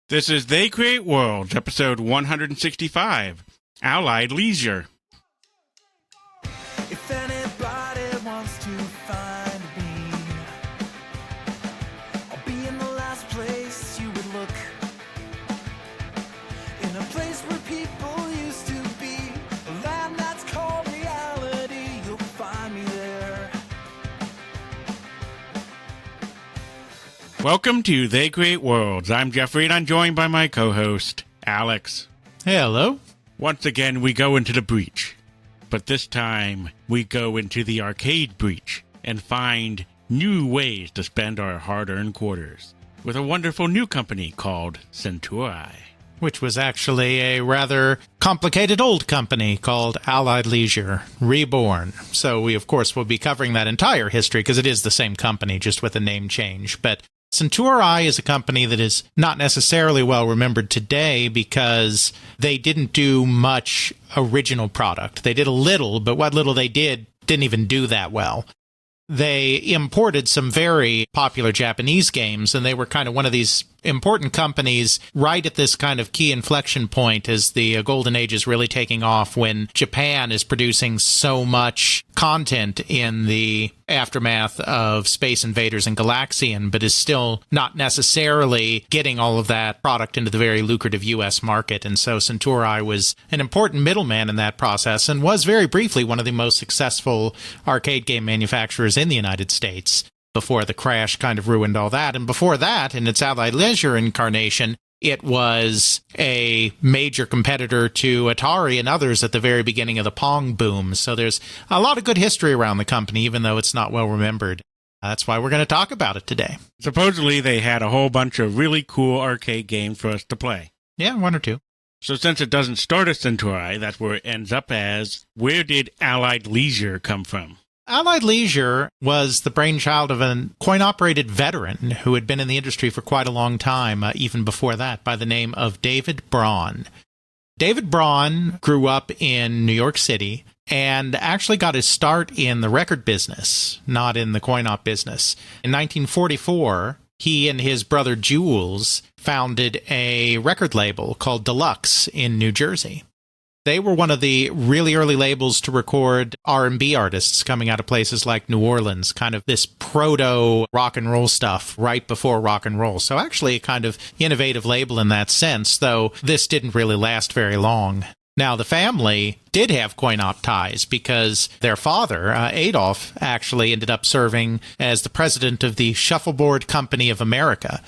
This is They Create Worlds, episode 165, Allied Leisure. If anybody wants to find me, I'll be in the last place you would look. In a place where people used to be, a land that's called reality, you'll find me there. Welcome to They Create Worlds. I'm Jeffrey, and I'm joined by my co-host, Alex. Hello. Once again, we go into the breach. But this time, we go into the arcade breach and find new ways to spend our hard-earned quarters with a wonderful new company called Centuri. Which was actually a rather complicated old company called Allied Leisure, Reborn. So we, of course, will be covering that entire history because it is the same company, just with a name change. But Centuri is a company that is not necessarily well remembered today because they didn't do much original product. They did a little, but what little they did didn't even do that well. They imported some very popular Japanese games, and they were kind of one of these important companies right at this kind of key inflection point as the golden age is really taking off, when Japan is producing so much content in the aftermath of Space Invaders and Galaxian, but is still not necessarily getting all of that product into the very lucrative U.S. market. And so Centuri was an important middleman in that process and was very briefly one of the most successful arcade game manufacturers in the United States before the crash kind of ruined all that. And before that, in its Allied Leisure incarnation, it was a major competitor to Atari and others at the very beginning of the pong boom. So there's a lot of good history around the company, even though it's not well remembered. That's why we're going to talk about it today. Supposedly, they had a whole bunch of really cool arcade games for us to play. Yeah, one or two. So since it doesn't start as Centuri, that's where it ends up as. Where did Allied Leisure come from? Allied Leisure was the brainchild of a coin-operated veteran who had been in the industry for quite a long time, even before that, by the name of David Braun. David Braun grew up in New York City and actually got his start in the record business, not in the coin-op business. In 1944, he and his brother Jules founded a record label called Deluxe in New Jersey. They were one of the really early labels to record R&B artists coming out of places like New Orleans, kind of this proto rock and roll stuff right before rock and roll. So actually a kind of innovative label in that sense, though this didn't really last very long. Now, the family did have coin-op ties because their father, Adolf, actually ended up serving as the president of the Shuffleboard Company of America.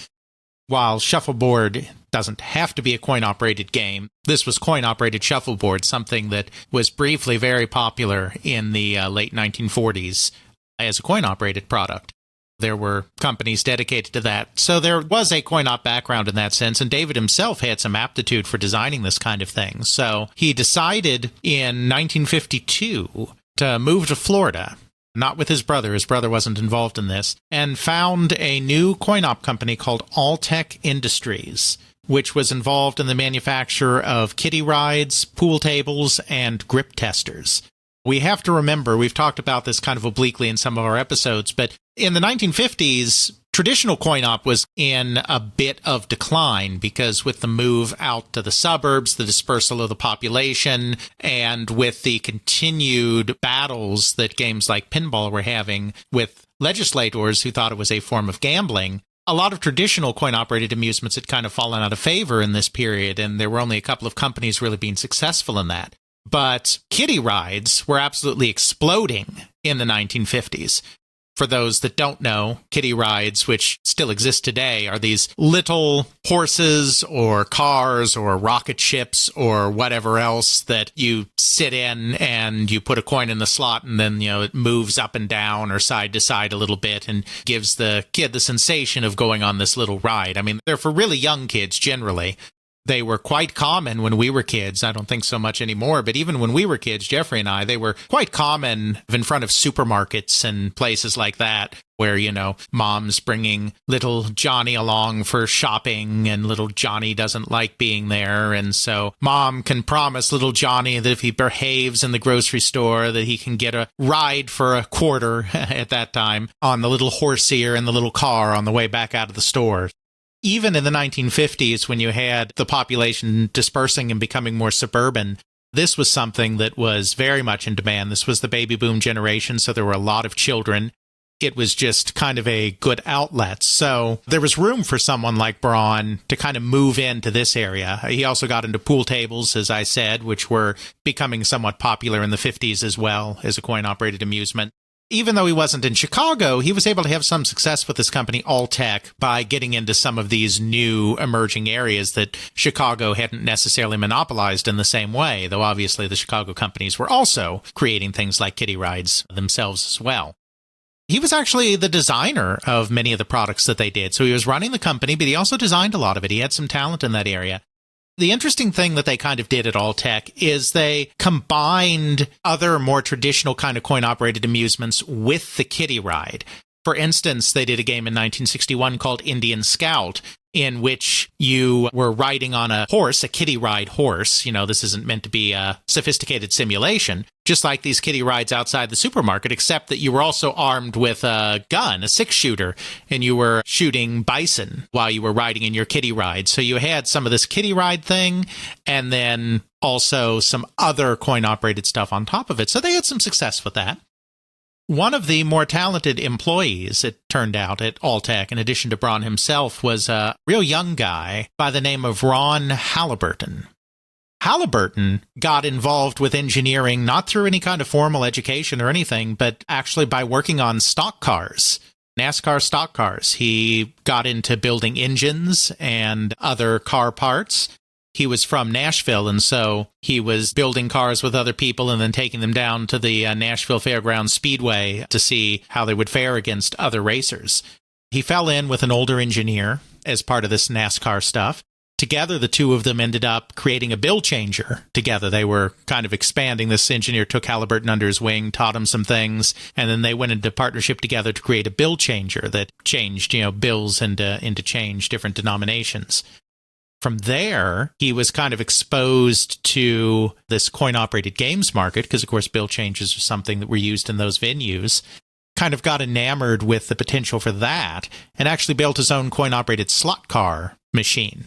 While shuffleboard doesn't have to be a coin-operated game, this was coin-operated shuffleboard, something that was briefly very popular in the late 1940s as a coin-operated product. There were companies dedicated to that. So there was a coin-op background in that sense, and David himself had some aptitude for designing this kind of thing. So he decided in 1952 to move to Florida. Not with his brother wasn't involved in this, and found a new coin-op company called Alltech Industries, which was involved in the manufacture of kiddie rides, pool tables, and grip testers. We have to remember, we've talked about this kind of obliquely in some of our episodes, but in the 1950s, traditional coin-op was in a bit of decline because with the move out to the suburbs, the dispersal of the population, and with the continued battles that games like pinball were having with legislators who thought it was a form of gambling, a lot of traditional coin-operated amusements had kind of fallen out of favor in this period, and there were only a couple of companies really being successful in that. But kiddie rides were absolutely exploding in the 1950s. For those that don't know, kiddie rides, which still exist today, are these little horses or cars or rocket ships or whatever else that you sit in and you put a coin in the slot and then, it moves up and down or side to side a little bit and gives the kid the sensation of going on this little ride. I mean, they're for really young kids generally. They were quite common when we were kids. I don't think so much anymore, but even when we were kids, Jeffrey and I, they were quite common in front of supermarkets and places like that where, mom's bringing little Johnny along for shopping and little Johnny doesn't like being there. And so mom can promise little Johnny that if he behaves in the grocery store, that he can get a ride for a quarter at that time on the little horse here and the little car on the way back out of the store. Even in the 1950s, when you had the population dispersing and becoming more suburban, this was something that was very much in demand. This was the baby boom generation, so there were a lot of children. It was just kind of a good outlet. So there was room for someone like Braun to kind of move into this area. He also got into pool tables, as I said, which were becoming somewhat popular in the 50s as well as a coin-operated amusement. Even though he wasn't in Chicago, he was able to have some success with this company, Alltech, by getting into some of these new emerging areas that Chicago hadn't necessarily monopolized in the same way, though obviously the Chicago companies were also creating things like kiddie rides themselves as well. He was actually the designer of many of the products that they did. So he was running the company, but he also designed a lot of it. He had some talent in that area. The interesting thing that they kind of did at Alltech is they combined other more traditional kind of coin-operated amusements with the kiddie ride. For instance, they did a game in 1961 called Indian Scout, in which you were riding on a horse, a kiddie ride horse. You know, this isn't meant to be a sophisticated simulation, just like these kiddie rides outside the supermarket, except that you were also armed with a gun, a 6-shooter, and you were shooting bison while you were riding in your kiddie ride. So you had some of this kiddie ride thing, and then also some other coin-operated stuff on top of it. So they had some success with that. One of the more talented employees, it turned out, at Alltech, in addition to Braun himself, was a real young guy by the name of Ron Halliburton. Halliburton got involved with engineering not through any kind of formal education or anything, but actually by working on stock cars, NASCAR stock cars. He got into building engines and other car parts. He was from Nashville, and so he was building cars with other people and then taking them down to the Nashville Fairgrounds Speedway to see how they would fare against other racers. He fell in with an older engineer as part of this NASCAR stuff. Together, the two of them ended up creating a bill changer together. They were kind of expanding. This engineer took Halliburton under his wing, taught him some things, and then they went into partnership together to create a bill changer that changed, bills into change, different denominations. From there, he was kind of exposed to this coin-operated games market, because, of course, bill changes are something that were used in those venues, kind of got enamored with the potential for that, and actually built his own coin-operated slot car machine.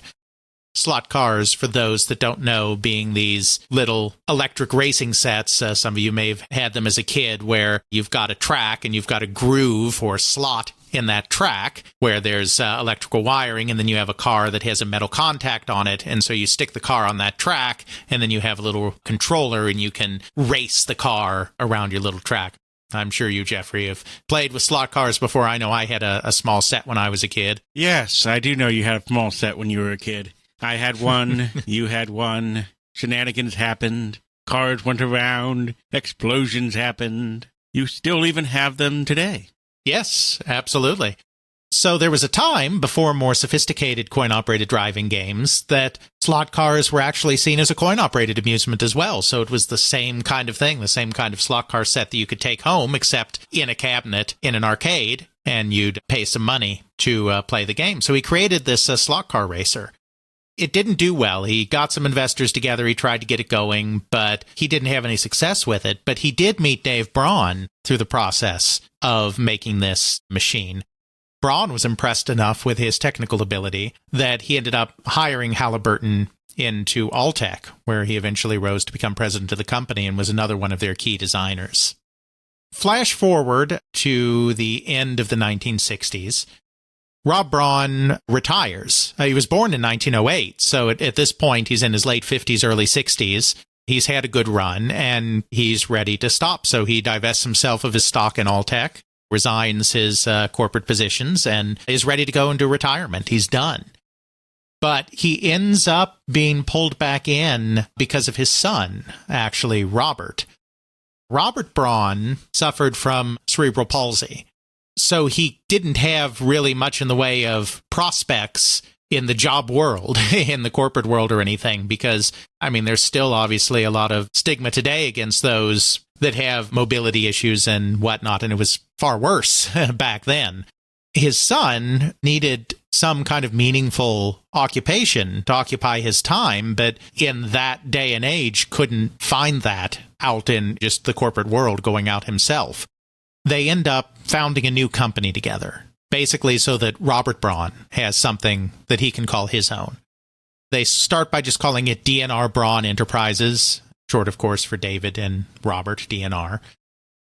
Slot cars, for those that don't know, being these little electric racing sets. Some of you may have had them as a kid, where you've got a track and you've got a groove or slot in that track where there's electrical wiring, and then you have a car that has a metal contact on it, and so you stick the car on that track, and then you have a little controller, and you can race the car around your little track. I'm sure you, Jeffrey, have played with slot cars before. I know I had a small set when I was a kid. Yes, I do know you had a small set when you were a kid. I had one, you had one, shenanigans happened, cars went around, explosions happened. You still even have them today. Yes, absolutely. So there was a time, before more sophisticated coin-operated driving games, that slot cars were actually seen as a coin-operated amusement as well. So it was the same kind of thing, the same kind of slot car set that you could take home, except in a cabinet in an arcade, and you'd pay some money to play the game. So he created this slot car racer. It didn't do well. He got some investors together. He tried to get it going, but he didn't have any success with it. But he did meet Dave Braun through the process of making this machine. Braun was impressed enough with his technical ability that he ended up hiring Halliburton into Alltech, where he eventually rose to become president of the company and was another one of their key designers. Flash forward to the end of the 1960s. Rob Braun retires. He was born in 1908, so at this point he's in his late 50s, early 60s. He's had a good run, and he's ready to stop. So he divests himself of his stock in Alltech, resigns his corporate positions, and is ready to go into retirement. He's done. But he ends up being pulled back in because of his son, actually, Robert. Robert Braun suffered from cerebral palsy. So he didn't have really much in the way of prospects in the job world, in the corporate world or anything, because, there's still obviously a lot of stigma today against those that have mobility issues and whatnot, and it was far worse back then. His son needed some kind of meaningful occupation to occupy his time, but in that day and age couldn't find that out in just the corporate world, going out himself. They end up founding a new company together basically so that Robert Braun has something that he can call his own. They start by just calling it DNR Braun Enterprises, short, of course, for David and Robert, DNR.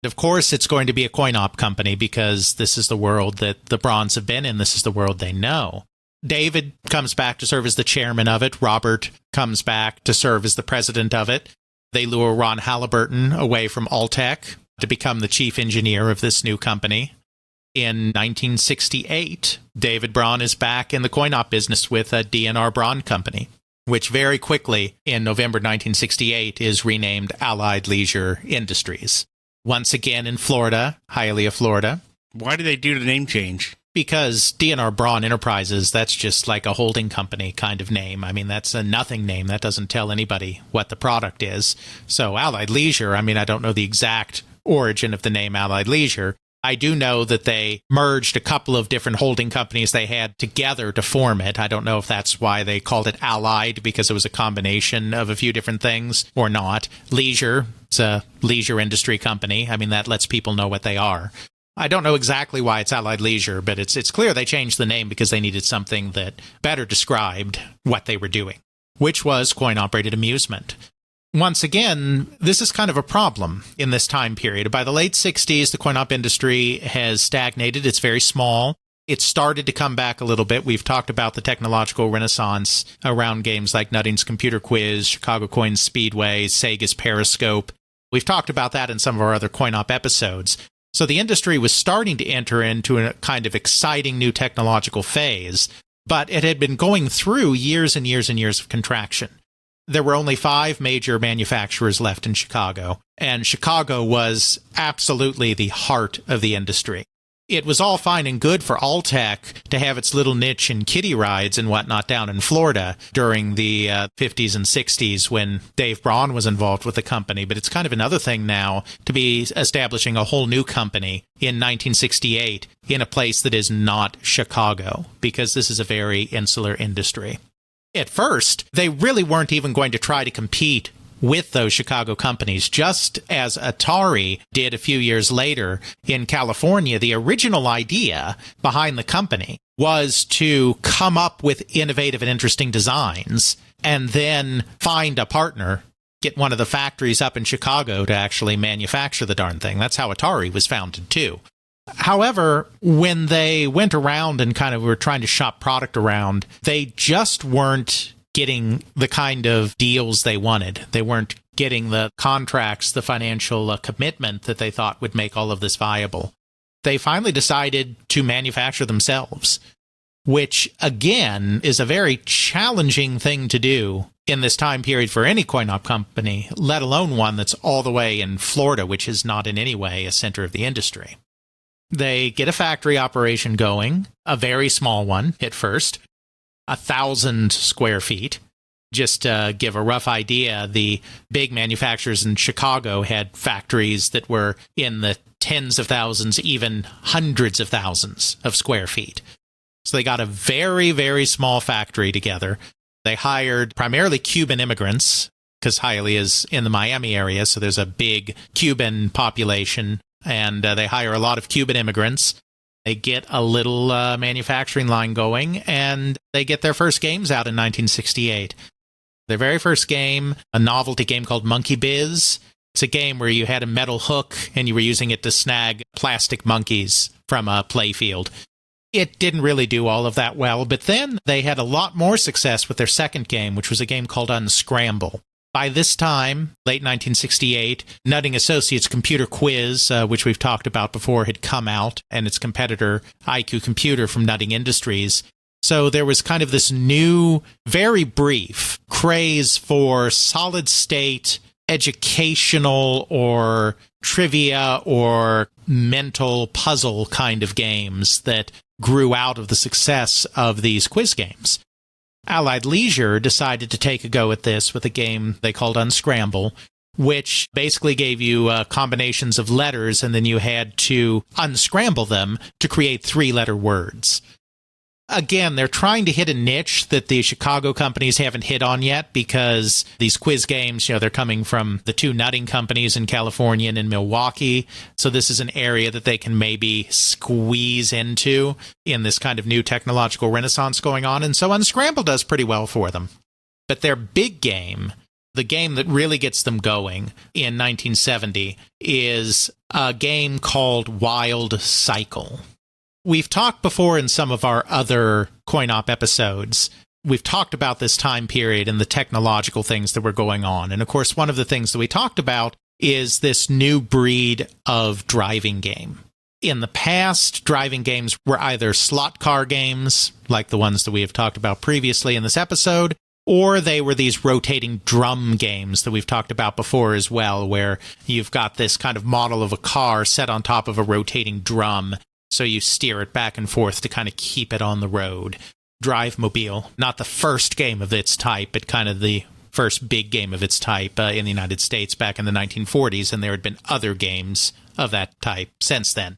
Of course, it's going to be a coin-op company because this is the world that the Brauns have been in. This is the world they know. David comes back to serve as the chairman of it. Robert comes back to serve as the president of it. They lure Ron Halliburton away from Alltech to become the chief engineer of this new company. In 1968, David Braun is back in the coin-op business with a DNR Braun Company, which very quickly, in November 1968, is renamed Allied Leisure Industries. Once again in Florida, Hialeah, Florida. Why did they do the name change? Because DNR Braun Enterprises, that's just like a holding company kind of name. I mean, that's a nothing name. That doesn't tell anybody what the product is. So Allied Leisure, I mean, I don't know the exact origin of the name Allied Leisure. I do know that they merged a couple of different holding companies they had together to form it. I don't know if that's why they called it Allied, because it was a combination of a few different things, or not. Leisure, it's a leisure industry company. I mean, that lets people know what they are. I don't know exactly why it's Allied Leisure, but it's clear they changed the name because they needed something that better described what they were doing, which was coin-operated amusement. Once again, this is kind of a problem in this time period. By the late 60s, the coin-op industry has stagnated. It's very small. It started to come back a little bit. We've talked about the technological renaissance around games like Nutting's Computer Quiz, Chicago Coins Speedway, Sega's Periscope. We've talked about that in some of our other coin-op episodes. So the industry was starting to enter into a kind of exciting new technological phase, but it had been going through years and years and years of contraction. There were only 5 major manufacturers left in Chicago, and Chicago was absolutely the heart of the industry. It was all fine and good for Alltech to have its little niche in kiddie rides and whatnot down in Florida during the 50s and 60s when Dave Braun was involved with the company, but it's kind of another thing now to be establishing a whole new company in 1968 in a place that is not Chicago, because this is a very insular industry. At first, they really weren't even going to try to compete with those Chicago companies, just as Atari did a few years later in California. The original idea behind the company was to come up with innovative and interesting designs and then find a partner, get one of the factories up in Chicago to actually manufacture the darn thing. That's how Atari was founded, too. However, when they went around and kind of were trying to shop product around, they just weren't getting the kind of deals they wanted. They weren't getting the contracts, the financial commitment that they thought would make all of this viable. They finally decided to manufacture themselves, which, again, is a very challenging thing to do in this time period for any coin-op company, let alone one that's all the way in Florida, which is not in any way a center of the industry. They get a factory operation going, a very small one at first, 1,000 square feet. Just to give a rough idea, the big manufacturers in Chicago had factories that were in the tens of thousands, even hundreds of thousands of square feet. So they got a very, very small factory together. They hired primarily Cuban immigrants, because Hialeah is in the Miami area, so there's a big Cuban population, and they hire a lot of Cuban immigrants. They get a little manufacturing line going, and they get their first games out in 1968. Their very first game, a novelty game called Monkey Biz. It's a game where you had a metal hook, and you were using it to snag plastic monkeys from a playfield. It didn't really do all of that well, but then they had a lot more success with their second game, which was a game called Unscramble. By this time, late 1968, Nutting Associates Computer Quiz, which we've talked about before, had come out, and its competitor, IQ Computer from Nutting Industries. So there was kind of this new, very brief craze for solid-state educational or trivia or mental puzzle kind of games that grew out of the success of these quiz games. Allied Leisure decided to take a go at this with a game they called Unscramble, which basically gave you combinations of letters, and then you had to unscramble them to create 3-letter words. Again, they're trying to hit a niche that the Chicago companies haven't hit on yet, because these quiz games, they're coming from the two nutting companies in California and in Milwaukee. So this is an area that they can maybe squeeze into in this kind of new technological renaissance going on. And so Unscramble does pretty well for them. But their big game, the game that really gets them going in 1970, is a game called Wild Cycle. We've talked before in some of our other coin-op episodes. We've talked about this time period and the technological things that were going on. And of course, one of the things that we talked about is this new breed of driving game. In the past, driving games were either slot car games, like the ones that we have talked about previously in this episode, or they were these rotating drum games that we've talked about before as well, where you've got this kind of model of a car set on top of a rotating drum. So you steer it back and forth to kind of keep it on the road. Drive Mobile, not the first game of its type, but kind of the first big game of its type in the United States back in the 1940s, and there had been other games of that type since then.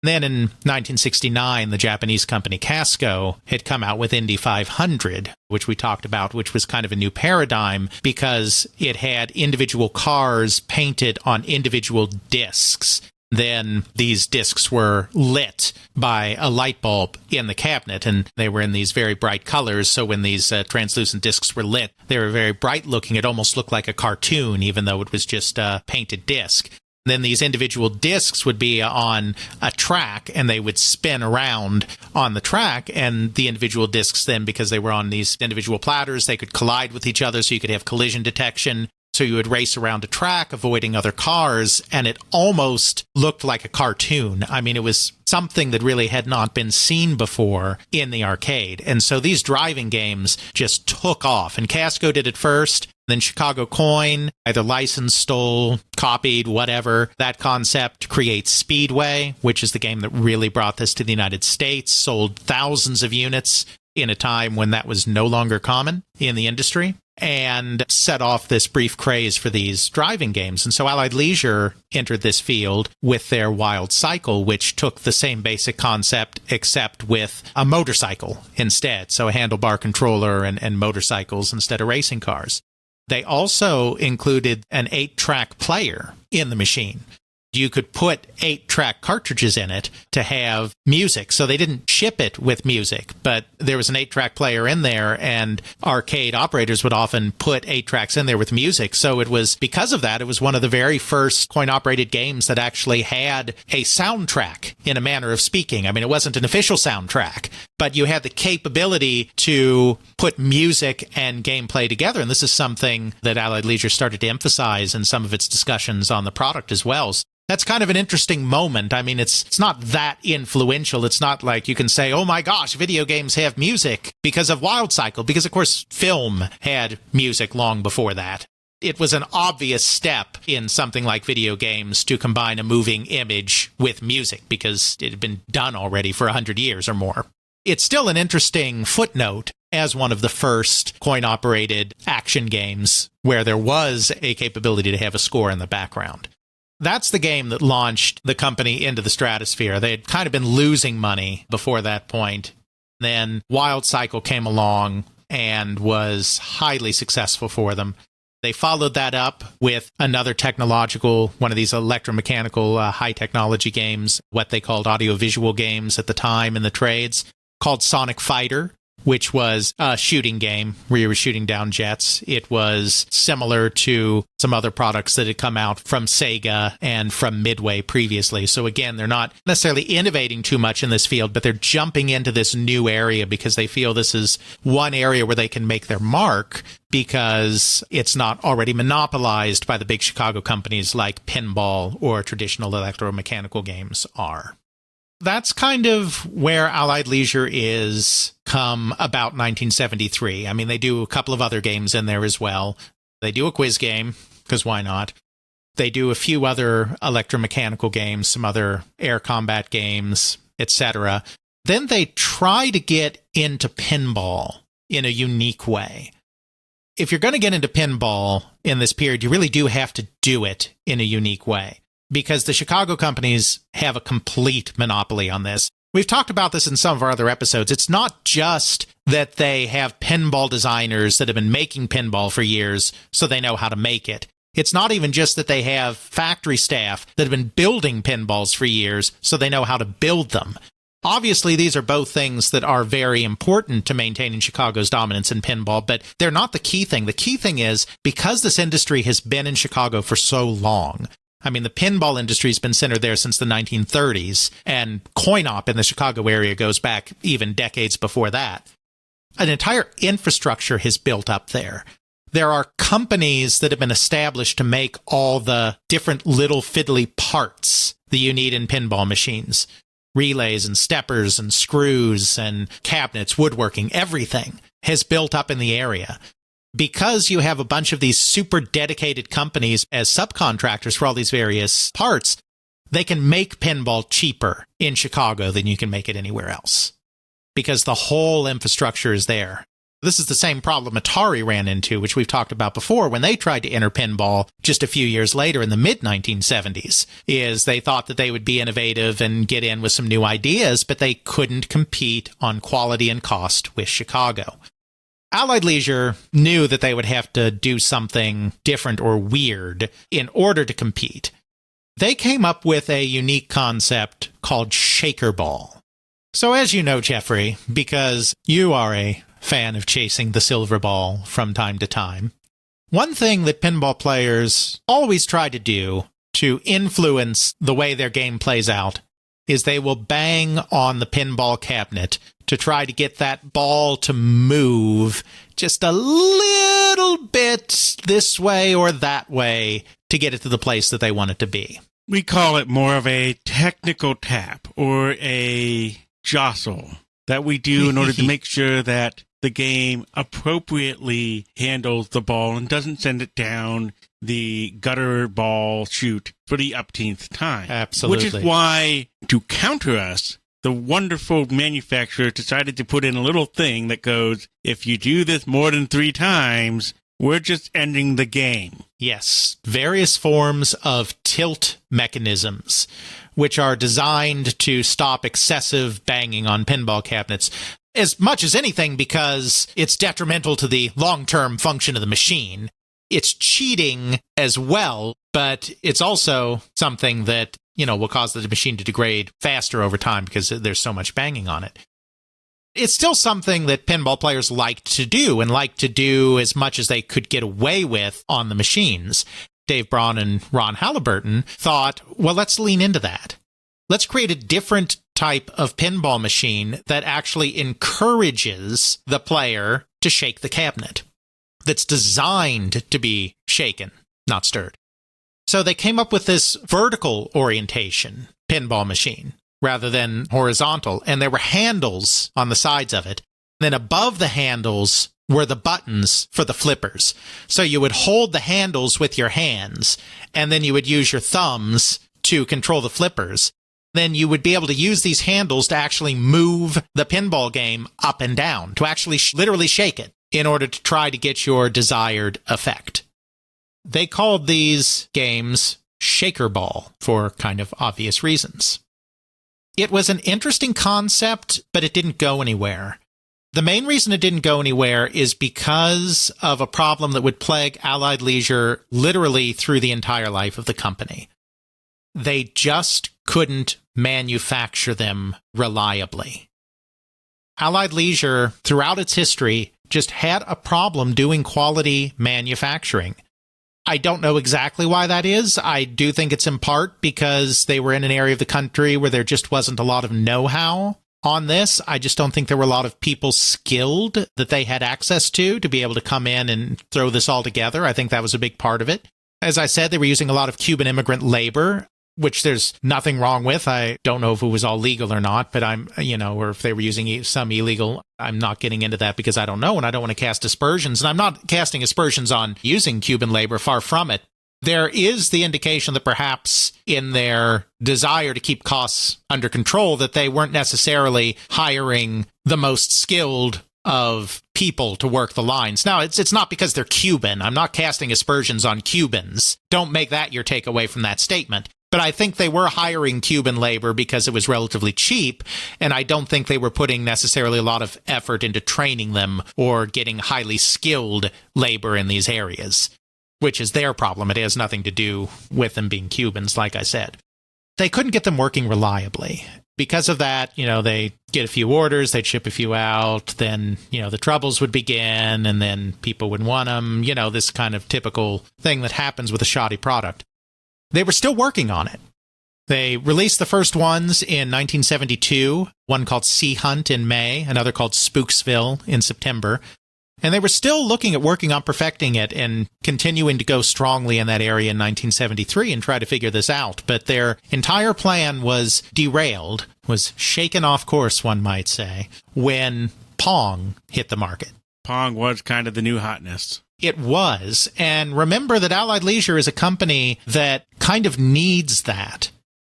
Then in 1969, the Japanese company Casco had come out with Indy 500, which we talked about, which was kind of a new paradigm because it had individual cars painted on individual discs. Then these discs were lit by a light bulb in the cabinet, and they were in these very bright colors. So when these translucent discs were lit, they were very bright looking. It almost looked like a cartoon, even though it was just a painted disc. Then these individual discs would be on a track, and they would spin around on the track, and the individual discs then, because they were on these individual platters, they could collide with each other, so you could have collision detection. So you would race around a track, avoiding other cars, and it almost looked like a cartoon. I mean, it was something that really had not been seen before in the arcade. And so these driving games just took off, and Casco did it first. Then Chicago Coin either licensed, stole, copied, whatever, that concept to create Speedway, which is the game that really brought this to the United States, sold thousands of units in a time when that was no longer common in the industry, and set off this brief craze for these driving games. And so Allied Leisure entered this field with their Wild Cycle, which took the same basic concept except with a motorcycle instead. So a handlebar controller and motorcycles instead of racing cars. They also included an 8-track player in the machine. You could put 8-track cartridges in it to have music. So they didn't ship it with music, but there was an 8-track player in there, and arcade operators would often put 8 tracks in there with music. So it was, because of that, it was one of the very first coin-operated games that actually had a soundtrack, in a manner of speaking. I mean, it wasn't an official soundtrack, but you had the capability to put music and gameplay together. And this is something that Allied Leisure started to emphasize in some of its discussions on the product as well. That's kind of an interesting moment. I mean, it's not that influential. It's not like you can say, oh my gosh, video games have music because of Wild Cycle, because of course film had music long before that. It was an obvious step in something like video games to combine a moving image with music because it had been done already for 100 years or more. It's still an interesting footnote as one of the first coin-operated action games where there was a capability to have a score in the background. That's the game that launched the company into the stratosphere. They had kind of been losing money before that point. Then Wild Cycle came along and was highly successful for them. They followed that up with another technological, one of these electromechanical high-technology games, what they called audiovisual games at the time in the trades, called Sonic Fighter, which was a shooting game where you were shooting down jets. It was similar to some other products that had come out from Sega and from Midway previously. So again, they're not necessarily innovating too much in this field, but they're jumping into this new area because they feel this is one area where they can make their mark because it's not already monopolized by the big Chicago companies like pinball or traditional electromechanical games are. That's kind of where Allied Leisure is come about 1973. I mean, they do a couple of other games in there as well. They do a quiz game, because why not? They do a few other electromechanical games, some other air combat games, etc. Then they try to get into pinball in a unique way. If you're going to get into pinball in this period, you really do have to do it in a unique way, because the Chicago companies have a complete monopoly on this. We've talked about this in some of our other episodes. It's not just that they have pinball designers that have been making pinball for years, so they know how to make it. It's not even just that they have factory staff that have been building pinballs for years, so they know how to build them. Obviously, these are both things that are very important to maintaining Chicago's dominance in pinball, but they're not the key thing. The key thing is, because this industry has been in Chicago for so long, I mean, the pinball industry has been centered there since the 1930s, and coin-op in the Chicago area goes back even decades before that. An entire infrastructure has built up there. There are companies that have been established to make all the different little fiddly parts that you need in pinball machines. Relays and steppers and screws and cabinets, woodworking, everything has built up in the area. Because you have a bunch of these super dedicated companies as subcontractors for all these various parts, they can make pinball cheaper in Chicago than you can make it anywhere else. Because the whole infrastructure is there. This is the same problem Atari ran into, which we've talked about before, when they tried to enter pinball just a few years later in the mid-1970s, is they thought that they would be innovative and get in with some new ideas, but they couldn't compete on quality and cost with Chicago. Allied Leisure knew that they would have to do something different or weird in order to compete. They came up with a unique concept called shaker ball. So as you know, Jeffrey, because you are a fan of chasing the silver ball from time to time, one thing that pinball players always try to do to influence the way their game plays out is they will bang on the pinball cabinet to try to get that ball to move just a little bit this way or that way to get it to the place that they want it to be. We call it more of a technical tap or a jostle that we do in order to make sure that the game appropriately handles the ball and doesn't send it down the gutter ball chute for the upteenth time. Absolutely. Which is why, to counter us, the wonderful manufacturer decided to put in a little thing that goes, if you do this more than 3 times, we're just ending the game. Yes, various forms of tilt mechanisms, which are designed to stop excessive banging on pinball cabinets, as much as anything because it's detrimental to the long-term function of the machine. It's cheating as well, but it's also something that, will cause the machine to degrade faster over time because there's so much banging on it. It's still something that pinball players liked to do and liked to do as much as they could get away with on the machines. Dave Braun and Ron Halliburton thought, well, let's lean into that. Let's create a different type of pinball machine that actually encourages the player to shake the cabinet, that's designed to be shaken, not stirred. So they came up with this vertical orientation pinball machine rather than horizontal, and there were handles on the sides of it. Then above the handles were the buttons for the flippers. So you would hold the handles with your hands, and then you would use your thumbs to control the flippers. Then you would be able to use these handles to actually move the pinball game up and down, to actually literally shake it in order to try to get your desired effect. They called these games shaker ball for kind of obvious reasons. It was an interesting concept, but it didn't go anywhere. The main reason it didn't go anywhere is because of a problem that would plague Allied Leisure literally through the entire life of the company. They just couldn't manufacture them reliably. Allied Leisure, throughout its history, just had a problem doing quality manufacturing. I don't know exactly why that is. I do think it's in part because they were in an area of the country where there just wasn't a lot of know-how on this. I just don't think there were a lot of people skilled that they had access to be able to come in and throw this all together. I think that was a big part of it. As I said, they were using a lot of Cuban immigrant labor, which there's nothing wrong with. I don't know if it was all legal or not, but or if they were using some illegal. I'm not getting into that because I don't know, and I don't want to cast aspersions. And I'm not casting aspersions on using Cuban labor, far from it. There is the indication that perhaps in their desire to keep costs under control, that they weren't necessarily hiring the most skilled of people to work the lines. Now, it's not because they're Cuban. I'm not casting aspersions on Cubans. Don't make that your takeaway from that statement. But I think they were hiring Cuban labor because it was relatively cheap, and I don't think they were putting necessarily a lot of effort into training them or getting highly skilled labor in these areas, which is their problem. It has nothing to do with them being Cubans, like I said. They couldn't get them working reliably. Because of that, they get a few orders, they'd ship a few out, then, the troubles would begin, and then people would want them, this kind of typical thing that happens with a shoddy product. They were still working on it. They released the first ones in 1972, one called Sea Hunt in May, another called Spooksville in September. And they were still looking at working on perfecting it and continuing to go strongly in that area in 1973 and try to figure this out. But their entire plan was derailed, was shaken off course, one might say, when Pong hit the market. Pong was kind of the new hotness. It was. And remember that Allied Leisure is a company that kind of needs that.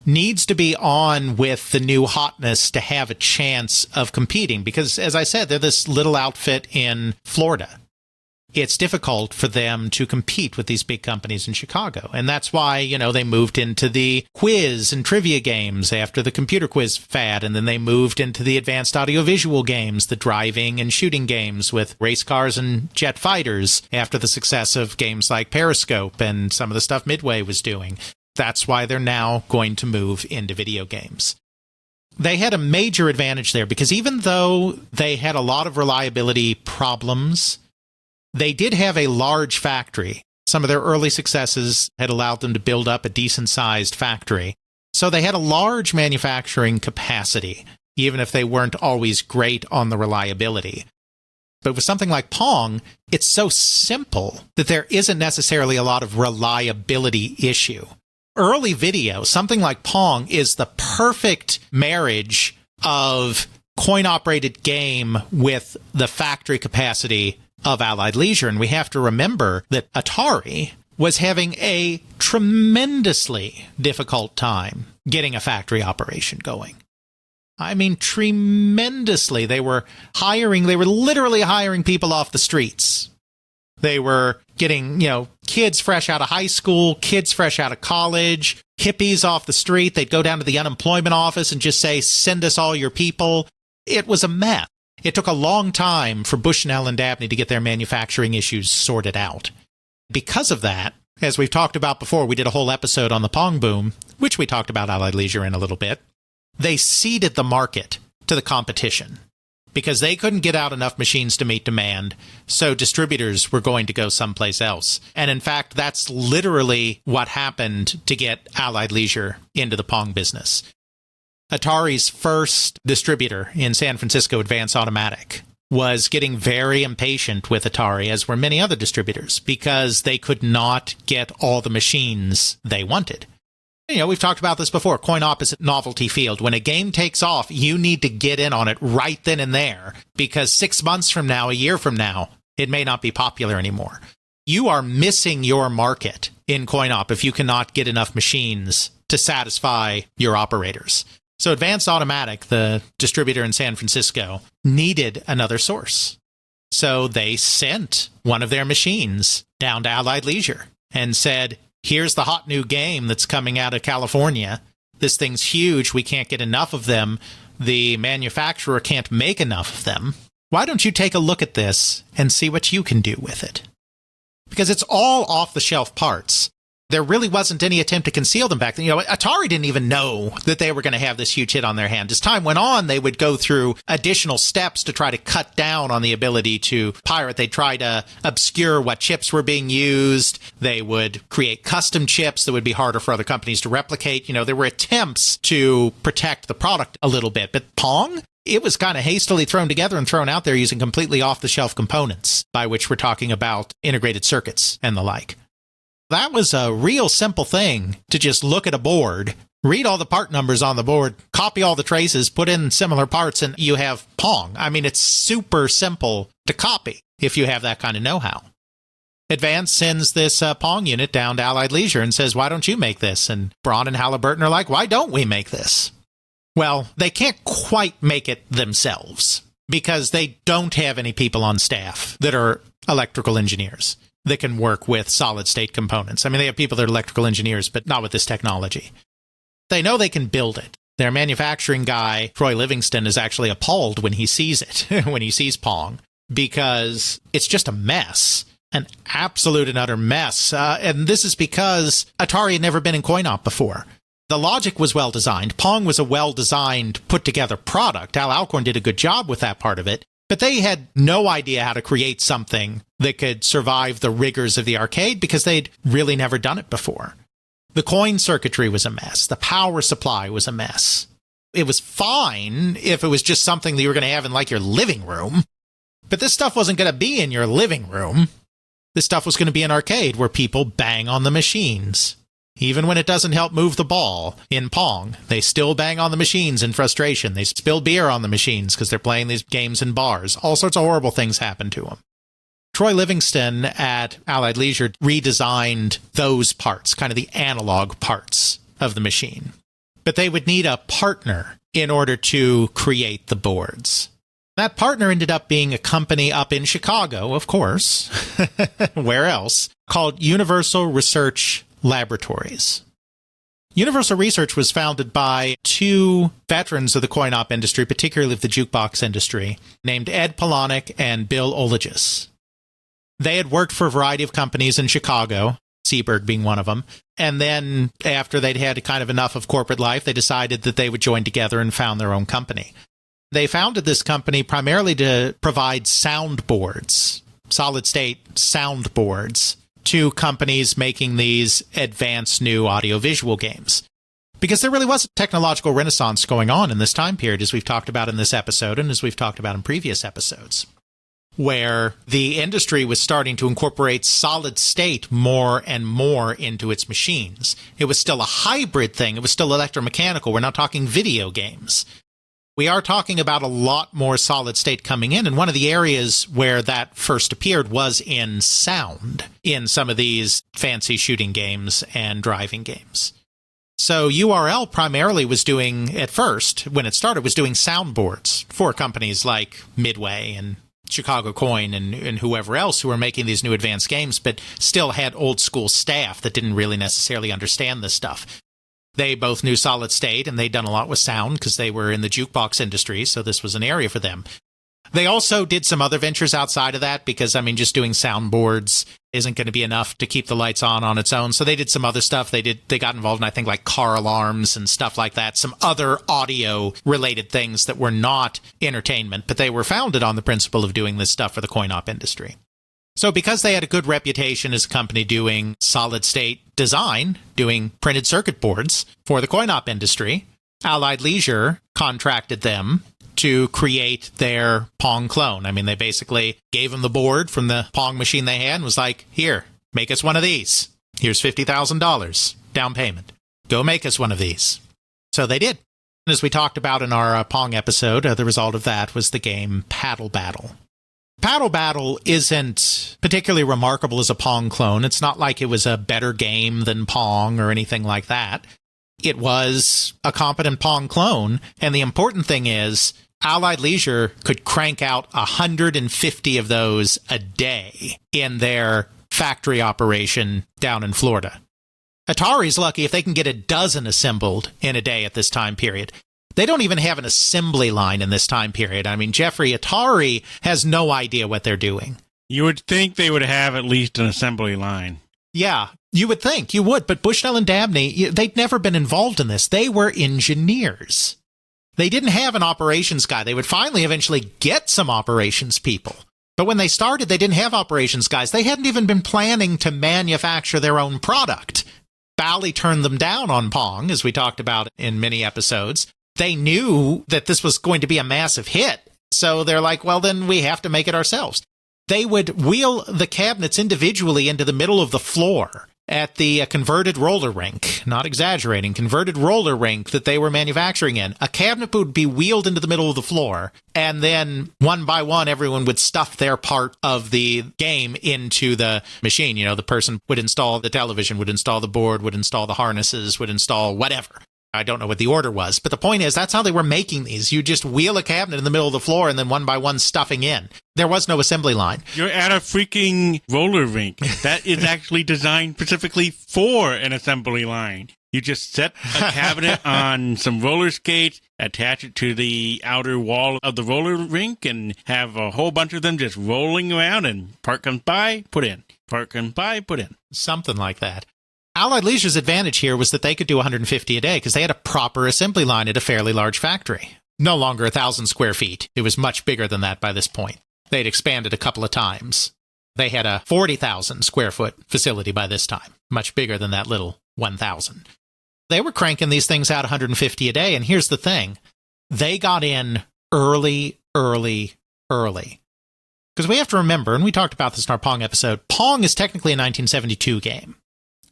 Needs to be on with the new hotness to have a chance of competing. Because, as I said, they're this little outfit in Florida. It's difficult for them to compete with these big companies in Chicago. And that's why, they moved into the quiz and trivia games after the computer quiz fad. And then they moved into the advanced audiovisual games, the driving and shooting games with race cars and jet fighters after the success of games like Periscope and some of the stuff Midway was doing. That's why they're now going to move into video games. They had a major advantage there because even though they had a lot of reliability problems, they did have a large factory. Some of their early successes had allowed them to build up a decent-sized factory. So they had a large manufacturing capacity, even if they weren't always great on the reliability. But with something like Pong, it's so simple that there isn't necessarily a lot of reliability issue. Early video, something like Pong, is the perfect marriage of coin-operated game with the factory capacity of Allied Leisure. And we have to remember that Atari was having a tremendously difficult time getting a factory operation going. I mean, tremendously. They were literally hiring people off the streets. They were getting, kids fresh out of high school, kids fresh out of college, hippies off the street. They'd go down to the unemployment office and just say, send us all your people. It was a mess. It took a long time for Bushnell and Dabney to get their manufacturing issues sorted out. Because of that, as we've talked about before, we did a whole episode on the Pong boom, which we talked about Allied Leisure in a little bit. They ceded the market to the competition because they couldn't get out enough machines to meet demand, so distributors were going to go someplace else. And in fact, that's literally what happened to get Allied Leisure into the Pong business. Atari's first distributor in San Francisco, Advance Automatic, was getting very impatient with Atari, as were many other distributors, because they could not get all the machines they wanted. We've talked about this before, coin opposite novelty field. When a game takes off, you need to get in on it right then and there, because 6 months from now, a year from now, it may not be popular anymore. You are missing your market in coin op if you cannot get enough machines to satisfy your operators. So Advanced Automatic, the distributor in San Francisco, needed another source. So they sent one of their machines down to Allied Leisure and said, here's the hot new game that's coming out of California. This thing's huge. We can't get enough of them. The manufacturer can't make enough of them. Why don't you take a look at this and see what you can do with it? Because it's all off-the-shelf parts. There really wasn't any attempt to conceal them back then. Atari didn't even know that they were going to have this huge hit on their hand. As time went on, they would go through additional steps to try to cut down on the ability to pirate. They'd try to obscure what chips were being used. They would create custom chips that would be harder for other companies to replicate. There were attempts to protect the product a little bit. But Pong? It was kind of hastily thrown together and thrown out there using completely off-the-shelf components, by which we're talking about integrated circuits and the like. That was a real simple thing to just look at a board, read all the part numbers on the board, copy all the traces, put in similar parts, and you have Pong. I mean, it's super simple to copy if you have that kind of know-how. Advance sends this Pong unit down to Allied Leisure and says, why don't you make this? And Braun and Halliburton are like, why don't we make this? Well, they can't quite make it themselves because they don't have any people on staff that are electrical engineers. that can work with solid-state components. I mean, they have people that are electrical engineers, but not with this technology. They know they can build it. Their manufacturing guy, Troy Livingston, is actually appalled when he sees it, when he sees Pong, because it's just a mess, an absolute and utter mess. And this is because Atari had never been in coin-op before. The logic was well-designed. Pong was a well-designed, put-together product. Al Alcorn did a good job with that part of it. But they had no idea how to create something that could survive the rigors of the arcade because they'd really never done it before. The coin circuitry was a mess. The power supply was a mess. It was fine if it was just something that you were going to have in, like, your living room. But this stuff wasn't going to be in your living room. This stuff was going to be an arcade where people bang on the machines. Even when it doesn't help move the ball in Pong, they still bang on the machines in frustration. They spill beer on the machines because they're playing these games in bars. All sorts of horrible things happen to them. Troy Livingston at Allied Leisure redesigned those parts, kind of the analog parts of the machine. But they would need a partner in order to create the boards. That partner ended up being a company up in Chicago, of course, where else, called Universal Research Laboratories. Universal Research was founded by two veterans of the coin-op industry, particularly of the jukebox industry, named Ed Polonic and Bill Ologis. They had worked for a variety of companies in Chicago, Seaberg being one of them, and then after they'd had kind of enough of corporate life, they decided that they would join together and found their own company. They founded this company primarily to provide soundboards, solid-state soundboards, to companies making these advanced new audiovisual games. Because there really was a technological renaissance going on in this time period, as we've talked about in this episode and as we've talked about in previous episodes, where the industry was starting to incorporate solid state more and more into its machines. It was still a hybrid thing. It was still electromechanical. We're not talking video games. We are talking about a lot more solid state coming in, and one of the areas where that first appeared was in sound, in some of these fancy shooting games and driving games. So URL primarily was doing, at first, when it started, was doing soundboards for companies like Midway and Chicago Coin and whoever else who were making these new advanced games, but still had old school staff that didn't really necessarily understand this stuff. They both knew solid state, and they'd done a lot with sound because they were in the jukebox industry, so this was an area for them. They also did some other ventures outside of that because, I mean, just doing soundboards isn't going to be enough to keep the lights on its own. So they did some other stuff. They got involved in, I think, like car alarms and stuff like that, some other audio-related things that were not entertainment, but they were founded on the principle of doing this stuff for the coin-op industry. So because they had a good reputation as a company doing solid-state design, doing printed circuit boards for the coin-op industry, Allied Leisure contracted them to create their Pong clone. I mean, they basically gave them the board from the Pong machine they had and was like, here, make us one of these. Here's $50,000 down payment. Go make us one of these. So they did. And as we talked about in our Pong episode, the result of that was the game Paddle Battle. Paddle Battle isn't particularly remarkable as a Pong clone. It's not like it was a better game than Pong or anything like that. It was a competent Pong clone, and the important thing is Allied Leisure could crank out 150 of those a day in their factory operation down in Florida. Atari's lucky if they can get a dozen assembled in a day at this time period. They don't even have an assembly line in this time period. I mean, Jeffrey, Atari has no idea what they're doing. You would think they would have at least an assembly line. Yeah, you would think. You would. But Bushnell and Dabney, they'd never been involved in this. They were engineers. They didn't have an operations guy. They would finally eventually get some operations people. But when they started, they didn't have operations guys. They hadn't even been planning to manufacture their own product. Bally turned them down on Pong, as we talked about in many episodes. They knew that this was going to be a massive hit. So they're like, well, then we have to make it ourselves. They would wheel the cabinets individually into the middle of the floor at the converted roller rink, not exaggerating, converted roller rink that they were manufacturing in. A cabinet would be wheeled into the middle of the floor, and then one by one, everyone would stuff their part of the game into the machine. You know, the person would install the television, would install the board, would install the harnesses, would install whatever. I don't know what the order was, but the point is that's how they were making these. You just wheel a cabinet in the middle of the floor and then one by one stuffing in. There was no assembly line. You're at a freaking roller rink. That is actually designed specifically for an assembly line. You just set a cabinet on some roller skates, attach it to the outer wall of the roller rink, and have a whole bunch of them just rolling around, and part comes by, put in. Part comes by, put in. Something like that. Allied Leisure's advantage here was that they could do 150 a day because they had a proper assembly line at a fairly large factory. No longer 1,000 square feet. It was much bigger than that by this point. They'd expanded a couple of times. They had a 40,000 square foot facility by this time, much bigger than that little 1,000. They were cranking these things out 150 a day, and here's the thing. They got in early. Because we have to remember, and we talked about this in our Pong episode, Pong is technically a 1972 game.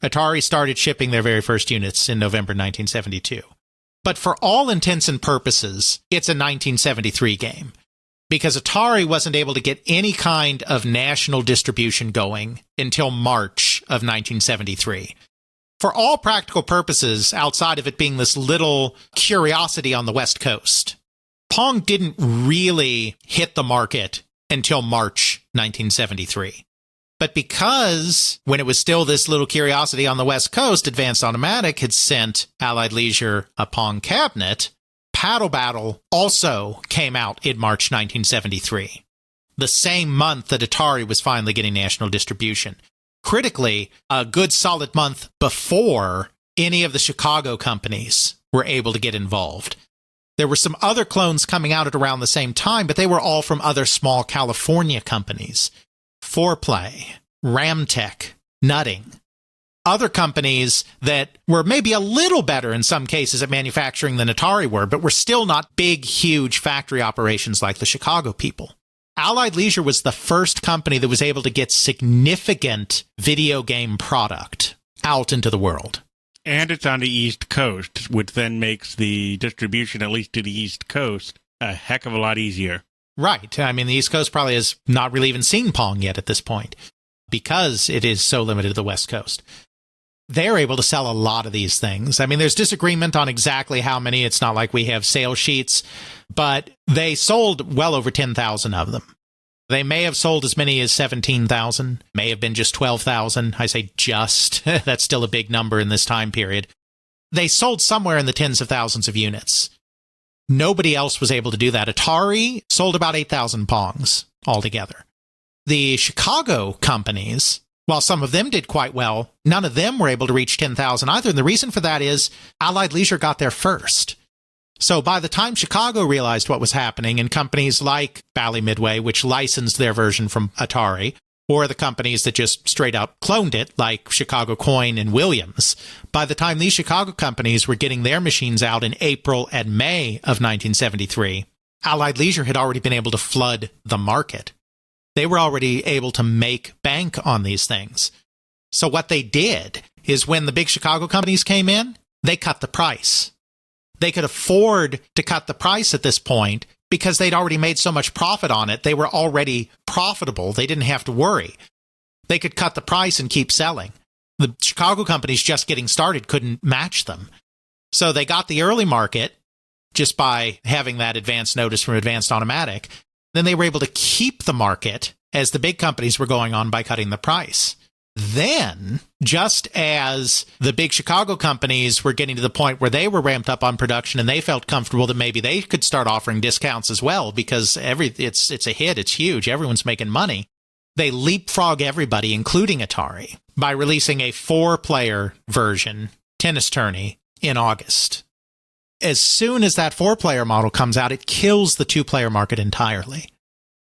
Atari started shipping their very first units in November 1972. But for all intents and purposes, it's a 1973 game. Because Atari wasn't able to get any kind of national distribution going until March of 1973. For all practical purposes, outside of it being this little curiosity on the West Coast, Pong didn't really hit the market until March 1973. But because when it was still this little curiosity on the West Coast, Advanced Automatic had sent Allied Leisure a Pong cabinet, Paddle Battle also came out in March 1973, the same month that Atari was finally getting national distribution. Critically, a good solid month before any of the Chicago companies were able to get involved. There were some other clones coming out at around the same time, but they were all from other small California companies. Foreplay, Ramtech, Nutting. Other companies that were maybe a little better in some cases at manufacturing than Atari were, but were still not big, huge factory operations like the Chicago people. Allied Leisure was the first company that was able to get significant video game product out into the world. And it's on the East Coast, which then makes the distribution, at least to the East Coast, a heck of a lot easier. Right. I mean, the East Coast probably has not really even seen Pong yet at this point because it is so limited to the West Coast. They're able to sell a lot of these things. I mean, there's disagreement on exactly how many. It's not like we have sales sheets, but they sold well over 10,000 of them. They may have sold as many as 17,000, may have been just 12,000. I say just. That's still a big number in this time period. They sold somewhere in the tens of thousands of units. Nobody else was able to do that. Atari sold about 8,000 Pongs altogether. The Chicago companies, while some of them did quite well, none of them were able to reach 10,000 either. And the reason for that is Allied Leisure got there first. So by the time Chicago realized what was happening, and companies like Bally Midway, which licensed their version from Atari, or the companies that just straight up cloned it, like Chicago Coin and Williams, by the time these Chicago companies were getting their machines out in April and May of 1973, Allied Leisure had already been able to flood the market. They were already able to make bank on these things. So what they did is when the big Chicago companies came in, they cut the price. They could afford to cut the price at this point because they'd already made so much profit on it. They were already profitable. They didn't have to worry. They could cut the price and keep selling. The Chicago companies just getting started couldn't match them. So they got the early market just by having that advance notice from Advanced Automatic. Then they were able to keep the market as the big companies were going on by cutting the price. Then, just as the big Chicago companies were getting to the point where they were ramped up on production and they felt comfortable that maybe they could start offering discounts as well because it's a hit, it's huge, everyone's making money, they leapfrog everybody, including Atari, by releasing a 4-player version, Tennis Tourney, in August. As soon as that 4-player model comes out, it kills the 2-player market entirely.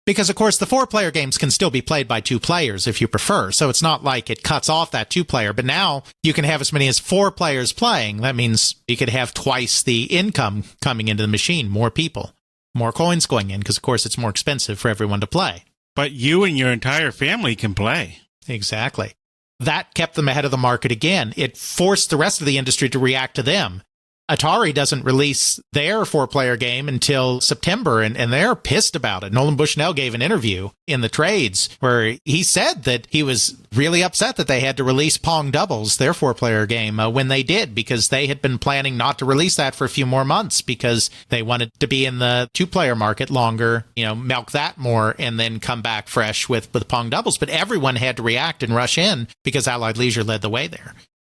Because, of course, the 4-player games can still be played by 2 players if you prefer, so it's not like it cuts off that 2-player, but now you can have as many as 4 players playing. That means you could have twice the income coming into the machine, more people, more coins going in, because, of course, it's more expensive for everyone to play. But you and your entire family can play. Exactly. That kept them ahead of the market again. It forced the rest of the industry to react to them. Atari doesn't release their four-player game until September, and they're pissed about it. Nolan Bushnell gave an interview in the trades where he said that he was really upset that they had to release Pong Doubles, their four-player game, when they did, because they had been planning not to release that for a few more months because they wanted to be in the two-player market longer, milk that more, and then come back fresh with Pong Doubles. But everyone had to react and rush in because Allied Leisure led the way there.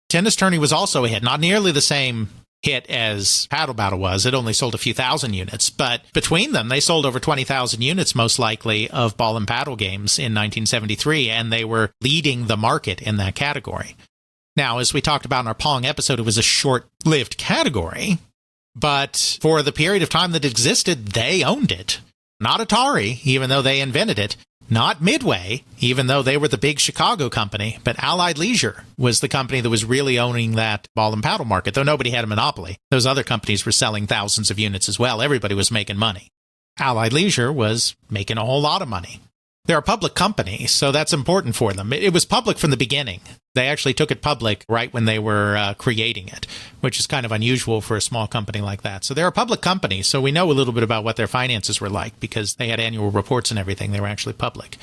Tennis Tourney was also a hit, not nearly the same hit as Paddle Battle was. It only sold a few thousand units, but between them, they sold over 20,000 units, most likely, of ball and paddle games in 1973, and they were leading the market in that category. Now, as we talked about in our Pong episode, it was a short-lived category, but for the period of time that it existed, they owned it. Not Atari, even though they invented it. Not Midway, even though they were the big Chicago company, but Allied Leisure was the company that was really owning that ball and paddle market, though nobody had a monopoly. Those other companies were selling thousands of units as well. Everybody was making money. Allied Leisure was making a whole lot of money. They're a public company, so that's important for them. It was public from the beginning. They actually took it public right when they were creating it, which is kind of unusual for a small company like that. So they're a public company, so we know a little bit about what their finances were like because they had annual reports and everything. They were actually public.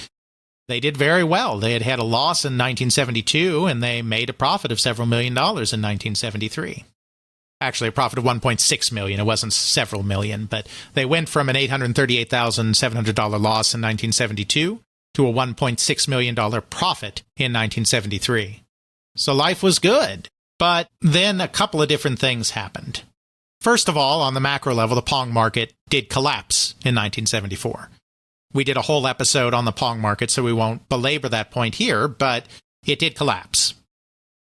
They did very well. They had a loss in 1972, and they made a profit of several $1 million in 1973. Actually, a profit of $1.6 million. It wasn't several million, but they went from an $838,700 loss in 1972 to a $1.6 million profit in 1973. So life was good. But then a couple of different things happened. First of all, on the macro level, the Pong market did collapse in 1974. We did a whole episode on the Pong market, so we won't belabor that point here, but it did collapse.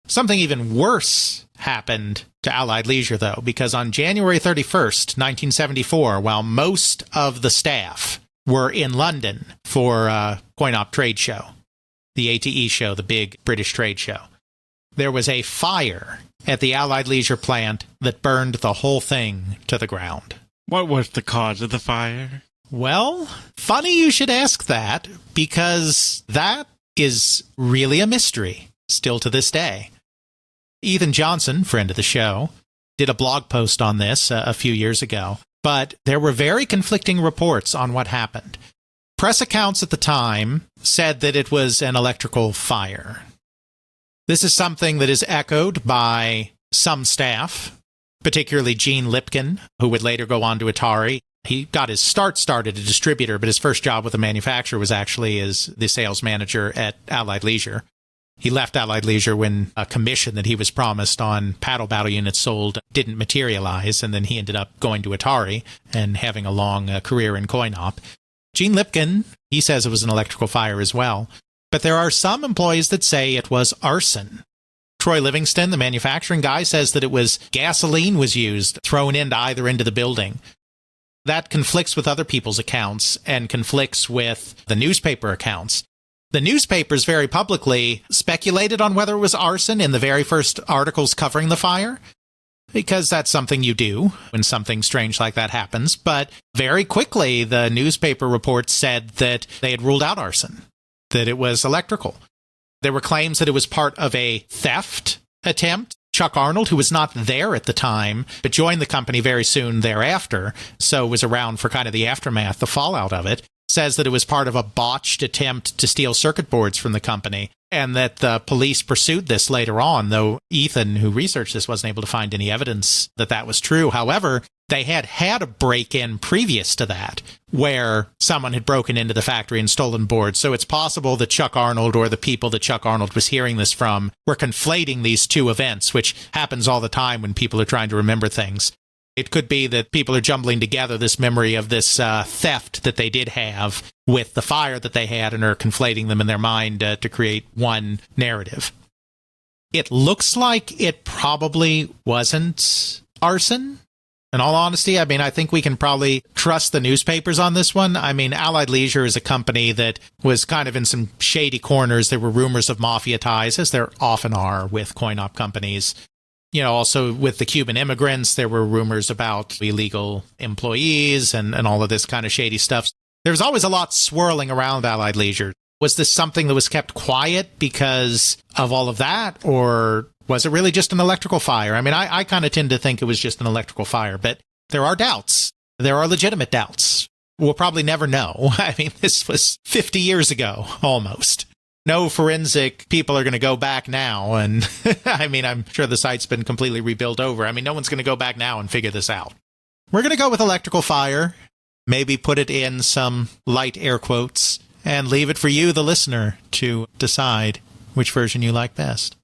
Something even worse happened to Allied Leisure, though, because on January 31st, 1974, while most of the staff were in London for Coin-Op trade show, the ATE show, the big British trade show, there was a fire at the Allied Leisure plant that burned the whole thing to the ground. What was the cause of the fire? Well, funny you should ask that, because that is really a mystery, still to this day. Ethan Johnson, friend of the show, did a blog post on this a few years ago, but there were very conflicting reports on what happened. Press accounts at the time said that it was an electrical fire. This is something that is echoed by some staff, particularly Gene Lipkin, who would later go on to Atari. He got his start at a distributor, but his first job with a manufacturer was actually as the sales manager at Allied Leisure. He left Allied Leisure when a commission that he was promised on paddle battle units sold didn't materialize, and then he ended up going to Atari and having a long career in Coin-Op. Gene Lipkin, he says it was an electrical fire as well, but there are some employees that say it was arson. Troy Livingston, the manufacturing guy, says that it was gasoline was used, thrown into either end of the building. That conflicts with other people's accounts and conflicts with the newspaper accounts. The newspapers very publicly speculated on whether it was arson in the very first articles covering the fire, because that's something you do when something strange like that happens. But very quickly, the newspaper reports said that they had ruled out arson, that it was electrical. There were claims that it was part of a theft attempt. Chuck Arnold, who was not there at the time, but joined the company very soon thereafter, so was around for kind of the aftermath, the fallout of it, says that it was part of a botched attempt to steal circuit boards from the company, and that the police pursued this later on, though Ethan, who researched this, wasn't able to find any evidence that that was true. However, they had a break-in previous to that, where someone had broken into the factory and stolen boards. So it's possible that Chuck Arnold, or the people that Chuck Arnold was hearing this from, were conflating these two events, which happens all the time when people are trying to remember things. It could be that people are jumbling together this memory of this theft that they did have with the fire that they had and are conflating them in their mind to create one narrative. It looks like it probably wasn't arson. In all honesty, I think we can probably trust the newspapers on this one. Allied Leisure is a company that was kind of in some shady corners. There were rumors of mafia ties, as there often are with coin-op companies. Also with the Cuban immigrants, there were rumors about illegal employees and all of this kind of shady stuff. There was always a lot swirling around Allied Leisure. Was this something that was kept quiet because of all of that, or Was it really just an electrical fire? I mean, I kind of tend to think it was just an electrical fire, but there are doubts. There are legitimate doubts. We'll probably never know. I mean, this was 50 years ago, almost. No forensic people are going to go back now, and I mean, I'm sure the site's been completely rebuilt over. I mean, no one's going to go back now and figure this out. We're going to go with electrical fire, maybe put it in some light air quotes, and leave it for you, the listener, to decide which version you like best.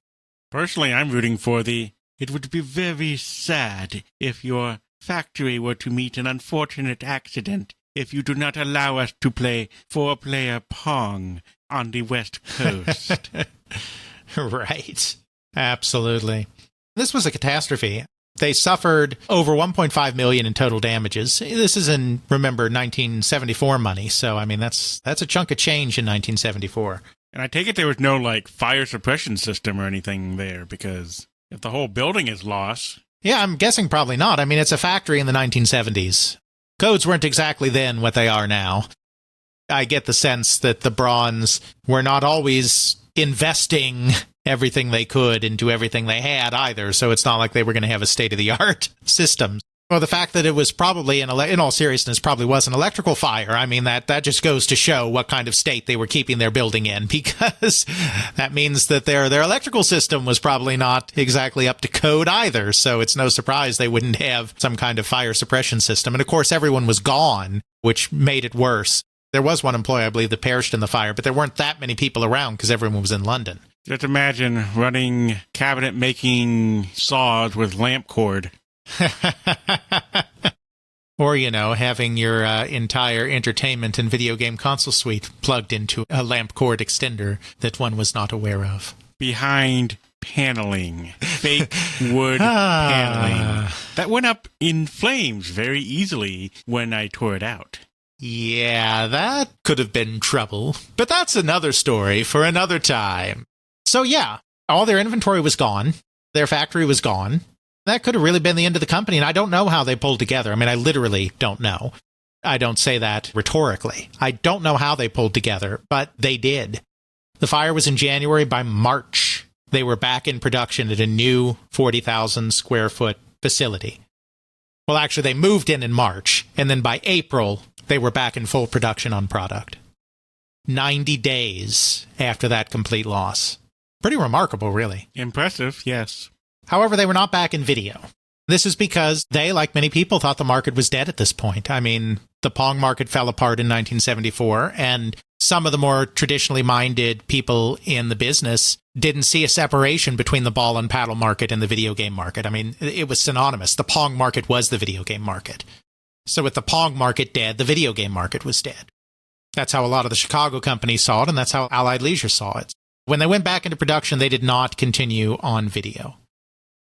Personally, I'm rooting for it would be very sad if your factory were to meet an unfortunate accident if you do not allow us to play 4-player Pong on the West Coast. Right. Absolutely. This was a catastrophe. They suffered over $1.5 million in total damages. This is in, remember, 1974 money, so I mean that's a chunk of change in 1974. And I take it there was no, fire suppression system or anything there, because if the whole building is lost... Yeah, I'm guessing probably not. I mean, it's a factory in the 1970s. Codes weren't exactly then what they are now. I get the sense that the Brauns were not always investing everything they could into everything they had either, so it's not like they were going to have a state-of-the-art system. Well, the fact that it was probably, in all seriousness, probably was an electrical fire, I mean, that just goes to show what kind of state they were keeping their building in, because that means that their electrical system was probably not exactly up to code either, so it's no surprise they wouldn't have some kind of fire suppression system. And of course, everyone was gone, which made it worse. There was one employee, I believe, that perished in the fire, but there weren't that many people around because everyone was in London. Just imagine running cabinet-making saws with lamp cord. Or, having your entire entertainment and video game console suite plugged into a lamp cord extender that one was not aware of. Behind paneling. Fake wood paneling. That went up in flames very easily when I tore it out. Yeah, that could have been trouble. But that's another story for another time. So yeah, all their inventory was gone. Their factory was gone. That could have really been the end of the company, and I don't know how they pulled together. I mean, I literally don't know. I don't say that rhetorically. I don't know how they pulled together, but they did. The fire was in January. By March, they were back in production at a new 40,000 square foot facility. Well, actually, they moved in March, and then by April, they were back in full production on product. 90 days after that complete loss. Pretty remarkable, really. Impressive, yes. However, they were not back in video. This is because they, like many people, thought the market was dead at this point. I mean, the Pong market fell apart in 1974, and some of the more traditionally minded people in the business didn't see a separation between the ball and paddle market and the video game market. I mean, it was synonymous. The Pong market was the video game market. So with the Pong market dead, the video game market was dead. That's how a lot of the Chicago companies saw it, and that's how Allied Leisure saw it. When they went back into production, they did not continue on video.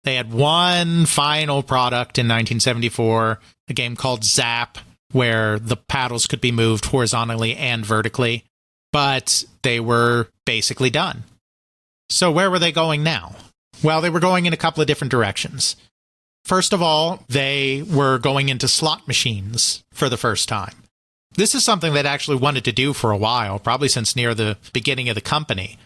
They had one final product in 1974, a game called Zap, where the paddles could be moved horizontally and vertically, but they were basically done. So where were they going now? Well, they were going in a couple of different directions. First of all, they were going into slot machines for the first time. This is something they'd actually wanted to do for a while, probably since near the beginning of the company.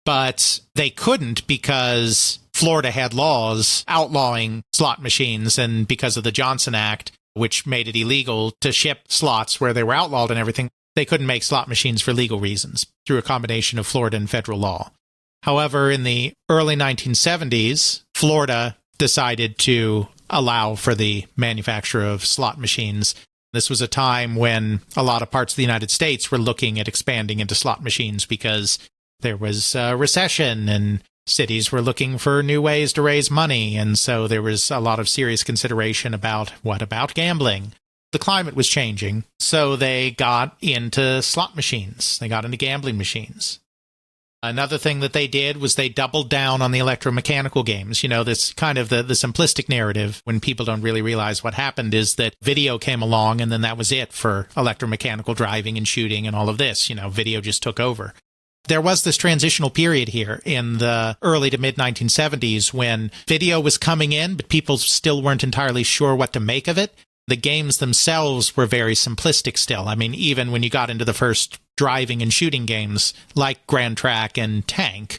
But they couldn't because Florida had laws outlawing slot machines, and because of the Johnson Act, which made it illegal to ship slots where they were outlawed and everything, they couldn't make slot machines for legal reasons through a combination of Florida and federal law. However, in the early 1970s, Florida decided to allow for the manufacture of slot machines. This was a time when a lot of parts of the United States were looking at expanding into slot machines because there was a recession and cities were looking for new ways to raise money, and so there was a lot of serious consideration about what about gambling. The climate was changing, so they got into slot machines. They got into gambling machines. Another thing that they did was they doubled down on the electromechanical games. You know, this kind of the simplistic narrative when people don't really realize what happened is that video came along and then that was it for electromechanical driving and shooting and all of this. You know, video just took over. There was this transitional period here in the early to mid-1970s when video was coming in, but people still weren't entirely sure what to make of it. The games themselves were very simplistic still. I mean, even when you got into the first driving and shooting games like Grand Track and Tank,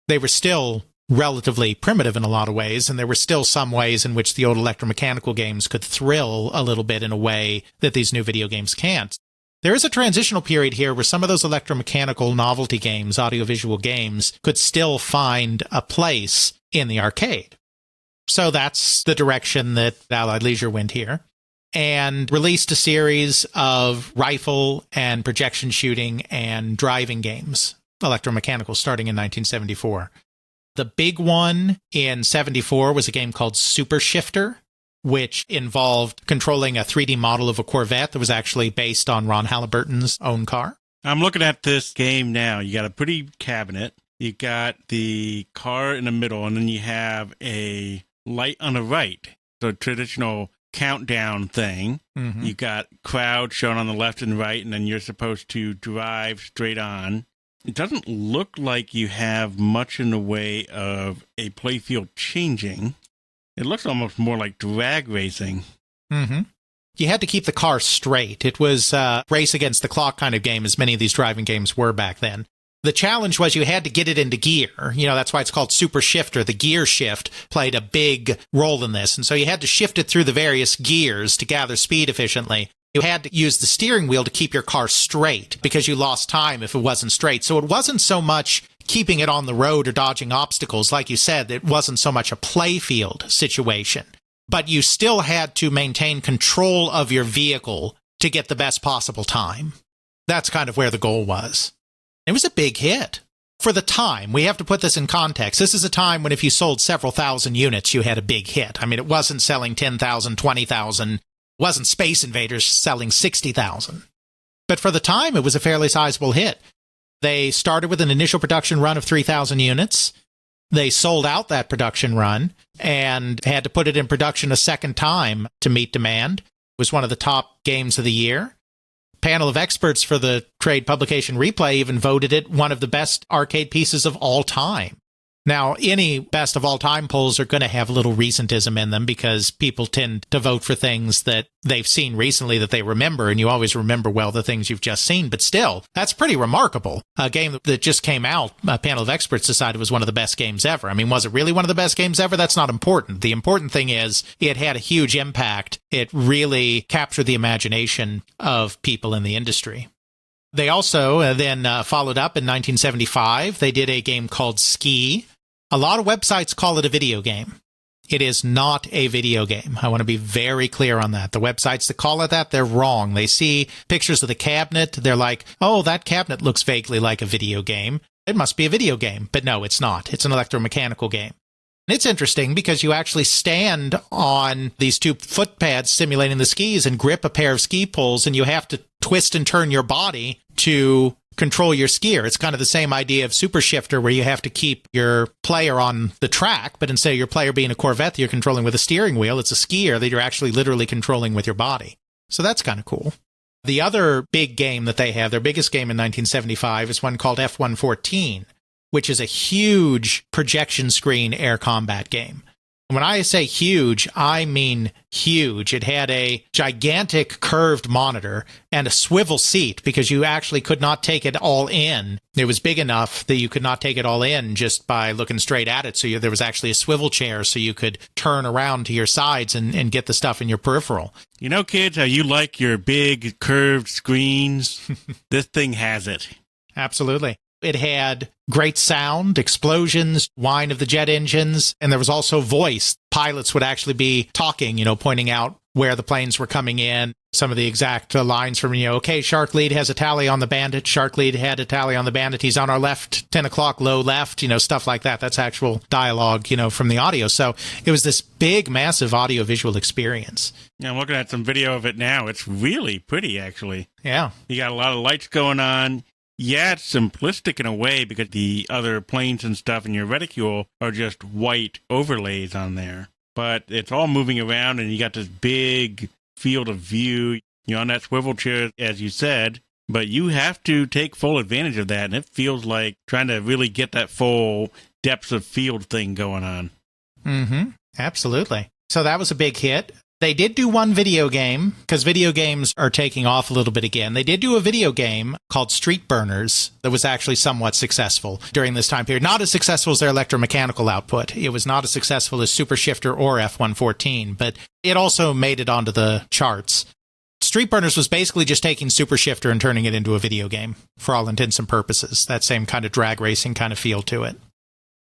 they were still relatively primitive in a lot of ways, and there were still some ways in which the old electromechanical games could thrill a little bit in a way that these new video games can't. There is a transitional period here where some of those electromechanical novelty games, audiovisual games, could still find a place in the arcade. So that's the direction that Allied Leisure went here, and released a series of rifle and projection shooting and driving games, electromechanical, starting in 1974. The big one in 74 was a game called Super Shifter, which involved controlling a 3D model of a Corvette that was actually based on Ron Halliburton's own car. I'm looking at this game now. You got a pretty cabinet. You got the car in the middle, and then you have a light on the right. So traditional countdown thing. Mm-hmm. You got crowd shown on the left and right, and then you're supposed to drive straight on. It doesn't look like you have much in the way of a playfield changing. It looks almost more like drag racing. Mm-hmm. You had to keep the car straight. It was a race against the clock kind of game, as many of these driving games were back then. The challenge was you had to get it into gear. You know, that's why it's called Super Shifter. The gear shift played a big role in this. And so you had to shift it through the various gears to gather speed efficiently. You had to use the steering wheel to keep your car straight because you lost time if it wasn't straight. So it wasn't so much keeping it on the road or dodging obstacles. Like you said, it wasn't so much a playfield situation. But you still had to maintain control of your vehicle to get the best possible time. That's kind of where the goal was. It was a big hit. For the time, we have to put this in context. This is a time when if you sold several thousand units, you had a big hit. I mean, it wasn't selling 10,000, 20,000. Wasn't Space Invaders selling 60,000. But for the time, it was a fairly sizable hit. They started with an initial production run of 3,000 units. They sold out that production run and had to put it in production a second time to meet demand. It was one of the top games of the year. A panel of experts for the trade publication Replay even voted it one of the best arcade pieces of all time. Now, any best of all time polls are going to have a little recentism in them because people tend to vote for things that they've seen recently that they remember, and you always remember well the things you've just seen. But still, that's pretty remarkable. A game that just came out, a panel of experts decided was one of the best games ever. I mean, was it really one of the best games ever? That's not important. The important thing is it had a huge impact. It really captured the imagination of people in the industry. They also then followed up in 1975. They did a game called Ski. A lot of websites call it a video game. It is not a video game. I want to be very clear on that. The websites that call it that, they're wrong. They see pictures of the cabinet. They're like, oh, that cabinet looks vaguely like a video game. It must be a video game. But no, it's not. It's an electromechanical game. And it's interesting because you actually stand on these two foot pads simulating the skis and grip a pair of ski poles, and you have to twist and turn your body to control your skier. It's kind of the same idea of Super Shifter where you have to keep your player on the track, but instead of your player being a Corvette that you're controlling with a steering wheel, it's a skier that you're actually literally controlling with your body. So that's kind of cool. The other big game that they have, their biggest game in 1975, is one called F-114, which is a huge projection screen air combat game. When I say huge, I mean huge. It had a gigantic curved monitor and a swivel seat because you actually could not take it all in. It was big enough that you could not take it all in just by looking straight at it. So there was actually a swivel chair so you could turn around to your sides and get the stuff in your peripheral. You know, kids, how you like your big curved screens? This thing has it. Absolutely. It had great sound, explosions, whine of the jet engines, and there was also voice. Pilots would actually be talking, pointing out where the planes were coming in, some of the exact lines from, okay, Shark Lead has a tally on the Bandit. Shark Lead had a tally on the Bandit. He's on our left, 10 o'clock, low left, stuff like that. That's actual dialogue, from the audio. So it was this big, massive audio-visual experience. Yeah, I'm looking at some video of it now. It's really pretty, actually. Yeah. You got a lot of lights going on. Yeah, it's simplistic in a way because the other planes and stuff in your reticule are just white overlays on there. But it's all moving around and you got this big field of view. You're on that swivel chair, as you said, but you have to take full advantage of that. And it feels like trying to really get that full depth of field thing going on. Mm-hmm. Absolutely. So that was a big hit. They did do one video game, because video games are taking off a little bit again. They did do a video game called Street Burners that was actually somewhat successful during this time period. Not as successful as their electromechanical output. It was not as successful as Super Shifter or F-114, but it also made it onto the charts. Street Burners was basically just taking Super Shifter and turning it into a video game, for all intents and purposes. That same kind of drag racing kind of feel to it.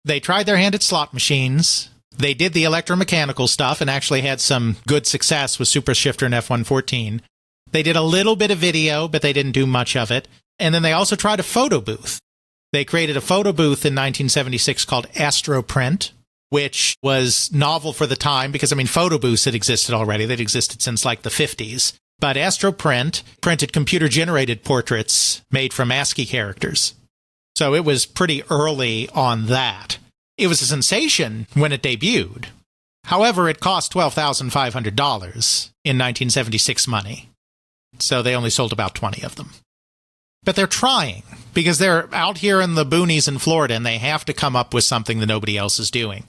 They tried their hand at slot machines. They did the electromechanical stuff and actually had some good success with Super Shifter and F-114. They did a little bit of video, but they didn't do much of it. And then they also tried a photo booth. They created a photo booth in 1976 called Astroprint, which was novel for the time because, photo booths had existed already. They'd existed since like the 50s. But Astroprint printed computer-generated portraits made from ASCII characters. So it was pretty early on that. It was a sensation when it debuted. However, it cost $12,500 in 1976 money. So they only sold about 20 of them. But they're trying, because they're out here in the boonies in Florida, and they have to come up with something that nobody else is doing.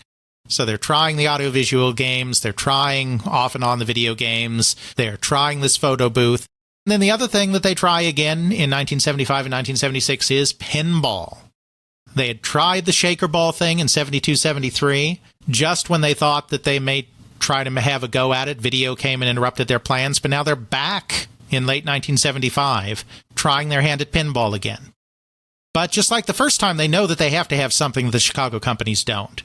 So they're trying the audiovisual games, they're trying off and on the video games, they're trying this photo booth. And then the other thing that they try again in 1975 and 1976 is pinball. They had tried the shaker ball thing in 72, 73. Just when they thought that they may try to have a go at it, video came and interrupted their plans. But now they're back in late 1975, trying their hand at pinball again. But just like the first time, they know that they have to have something the Chicago companies don't.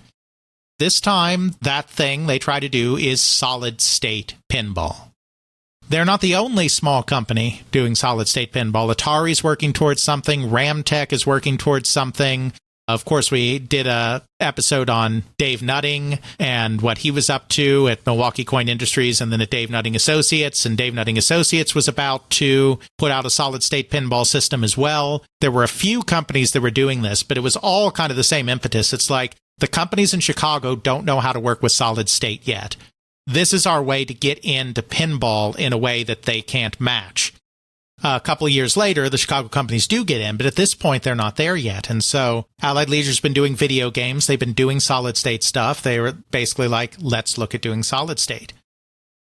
This time, that thing they try to do is solid-state pinball. They're not the only small company doing solid-state pinball. Atari's working towards something. Ramtech is working towards something. Of course, we did a episode on Dave Nutting and what he was up to at Milwaukee Coin Industries and then at Dave Nutting Associates. And Dave Nutting Associates was about to put out a solid-state pinball system as well. There were a few companies that were doing this, but it was all kind of the same impetus. It's like the companies in Chicago don't know how to work with solid-state yet. This is our way to get into pinball in a way that they can't match. A couple of years later, the Chicago companies do get in, but at this point, they're not there yet. And so Allied Leisure's been doing video games. They've been doing solid-state stuff. They were basically like, let's look at doing solid-state.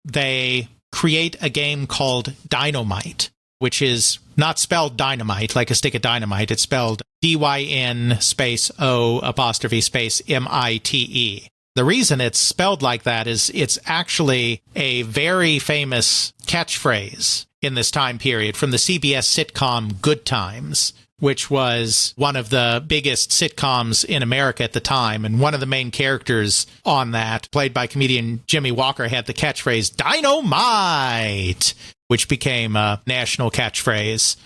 They create a game called Dynamite, which is not spelled dynamite like a stick of dynamite. It's spelled DYN space O apostrophe space MITE. The reason it's spelled like that is it's actually a very famous catchphrase in this time period from the CBS sitcom Good Times, which was one of the biggest sitcoms in America at the time. And one of the main characters on that, played by comedian Jimmy Walker, had the catchphrase Dynamite, which became a national catchphrase.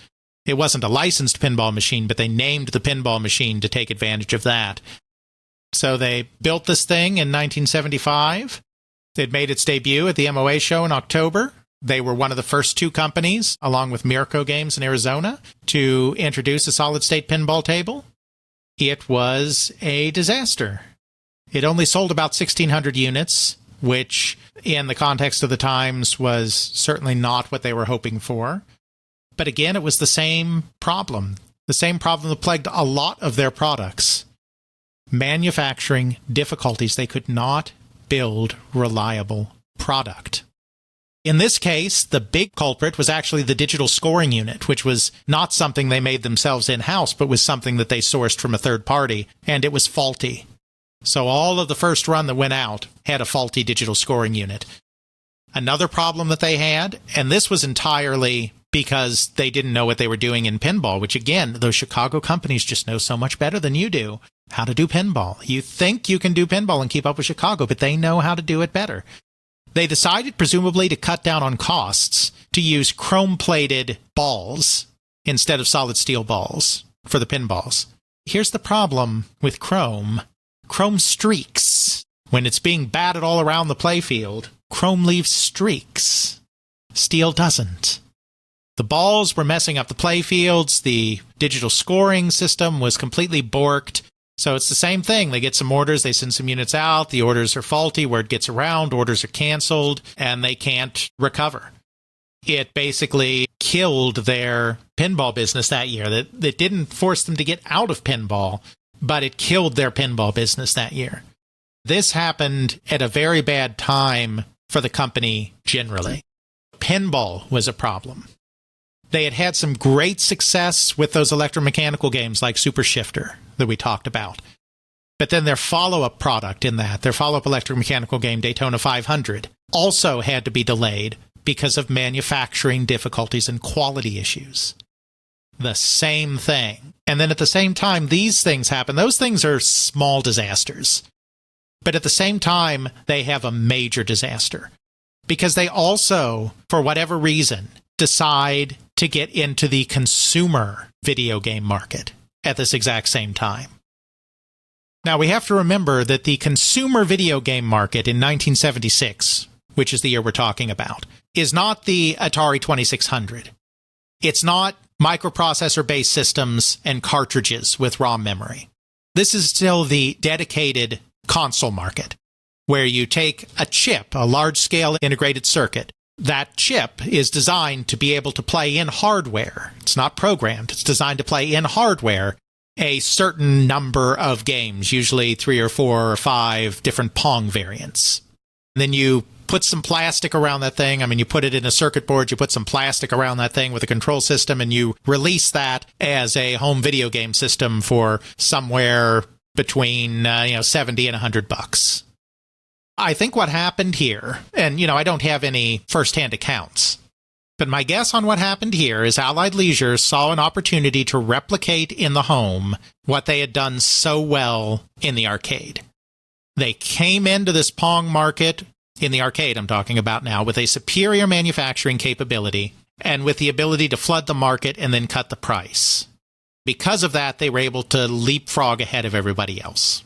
It wasn't a licensed pinball machine, but they named the pinball machine to take advantage of that. So they built this thing in 1975. It made its debut at the MOA show in October. They were one of the first two companies, along with Mirko Games in Arizona, to introduce a solid-state pinball table. It was a disaster. It only sold about 1,600 units, which, in the context of the times, was certainly not what they were hoping for. But again, it was the same problem that plagued a lot of their products. Manufacturing difficulties. They could not build reliable product. In this case, the big culprit was actually the digital scoring unit, which was not something they made themselves in-house, but was something that they sourced from a third party, and it was faulty. So all of the first run that went out had a faulty digital scoring unit. Another problem that they had, and this was entirely because they didn't know what they were doing in pinball, which again, those Chicago companies just know so much better than you do how to do pinball. You think you can do pinball and keep up with Chicago, but they know how to do it better. They decided, presumably, to cut down on costs to use chrome-plated balls instead of solid steel balls for the pinballs. Here's the problem with chrome. Chrome streaks. When it's being batted all around the playfield, chrome leaves streaks. Steel doesn't. The balls were messing up the playfields. The digital scoring system was completely borked. So it's the same thing. They get some orders, they send some units out, the orders are faulty, word gets around, orders are canceled, and they can't recover. It basically killed their pinball business that year. That didn't force them to get out of pinball, but it killed their pinball business that year. This happened at a very bad time for the company generally. Pinball was a problem. They had some great success with those electromechanical games like Super Shifter that we talked about. But then their follow-up product in that, their follow-up electromechanical game, Daytona 500, also had to be delayed because of manufacturing difficulties and quality issues. The same thing. And then at the same time, these things happen. Those things are small disasters. But at the same time, they have a major disaster. Because they also, for whatever reason, decide to get into the consumer video game market at this exact same time. Now, we have to remember that the consumer video game market in 1976, which is the year we're talking about, is not the Atari 2600. It's not microprocessor-based systems and cartridges with ROM memory. This is still the dedicated console market, where you take a chip, a large-scale integrated circuit. That chip is designed to be able to play in hardware. It's not programmed. It's designed to play in hardware a certain number of games, usually 3 or 4 or 5 different Pong variants. And then you put some plastic around that thing. I mean, you put it in a circuit board, you put some plastic around that thing with a control system, and you release that as a home video game system for somewhere between 70 and $100. I think what happened here, and I don't have any first-hand accounts, but my guess on what happened here is Allied Leisure saw an opportunity to replicate in the home what they had done so well in the arcade. They came into this Pong market, in the arcade I'm talking about now, with a superior manufacturing capability and with the ability to flood the market and then cut the price. Because of that, they were able to leapfrog ahead of everybody else.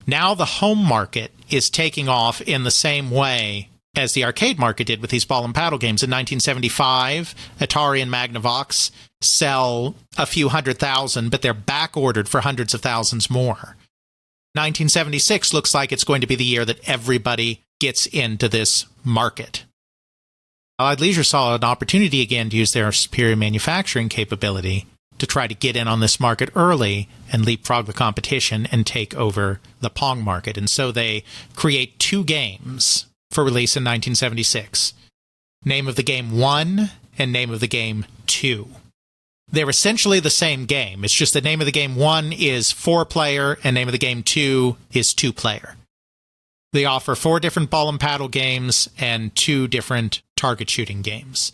Now the home market is taking off in the same way as the arcade market did with these ball and paddle games. In 1975, Atari and Magnavox sell a few 100,000, but they're back-ordered for hundreds of thousands more. 1976 looks like it's going to be the year that everybody gets into this market. Allied Leisure saw an opportunity again to use their superior manufacturing capability to try to get in on this market early and leapfrog the competition and take over the Pong market. And so they create 2 games for release in 1976. Name of the game 1 and name of the game 2. They're essentially the same game. It's just the name of the game 1 is 4-player and name of the game 2 is 2-player. They offer 4 different ball and paddle games and 2 different target shooting games.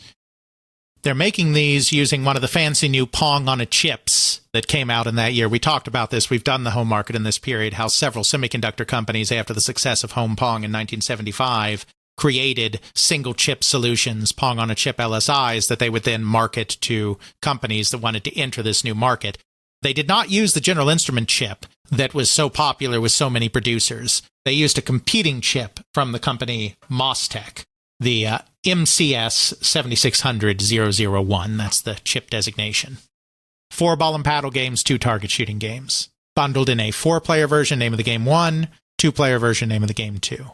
They're making these using one of the fancy new Pong on a chips that came out in that year. We talked about this. We've done the home market in this period, how several semiconductor companies, after the success of home Pong in 1975, created single chip solutions, Pong on a chip LSIs, that they would then market to companies that wanted to enter this new market. They did not use the General Instrument chip that was so popular with so many producers. They used a competing chip from the company Mostech, the MCS 7600-001. That's the chip designation. 4 ball and paddle games, 2 target shooting games. Bundled in a 4-player version, name of the game 1, 2-player version, name of the game 2.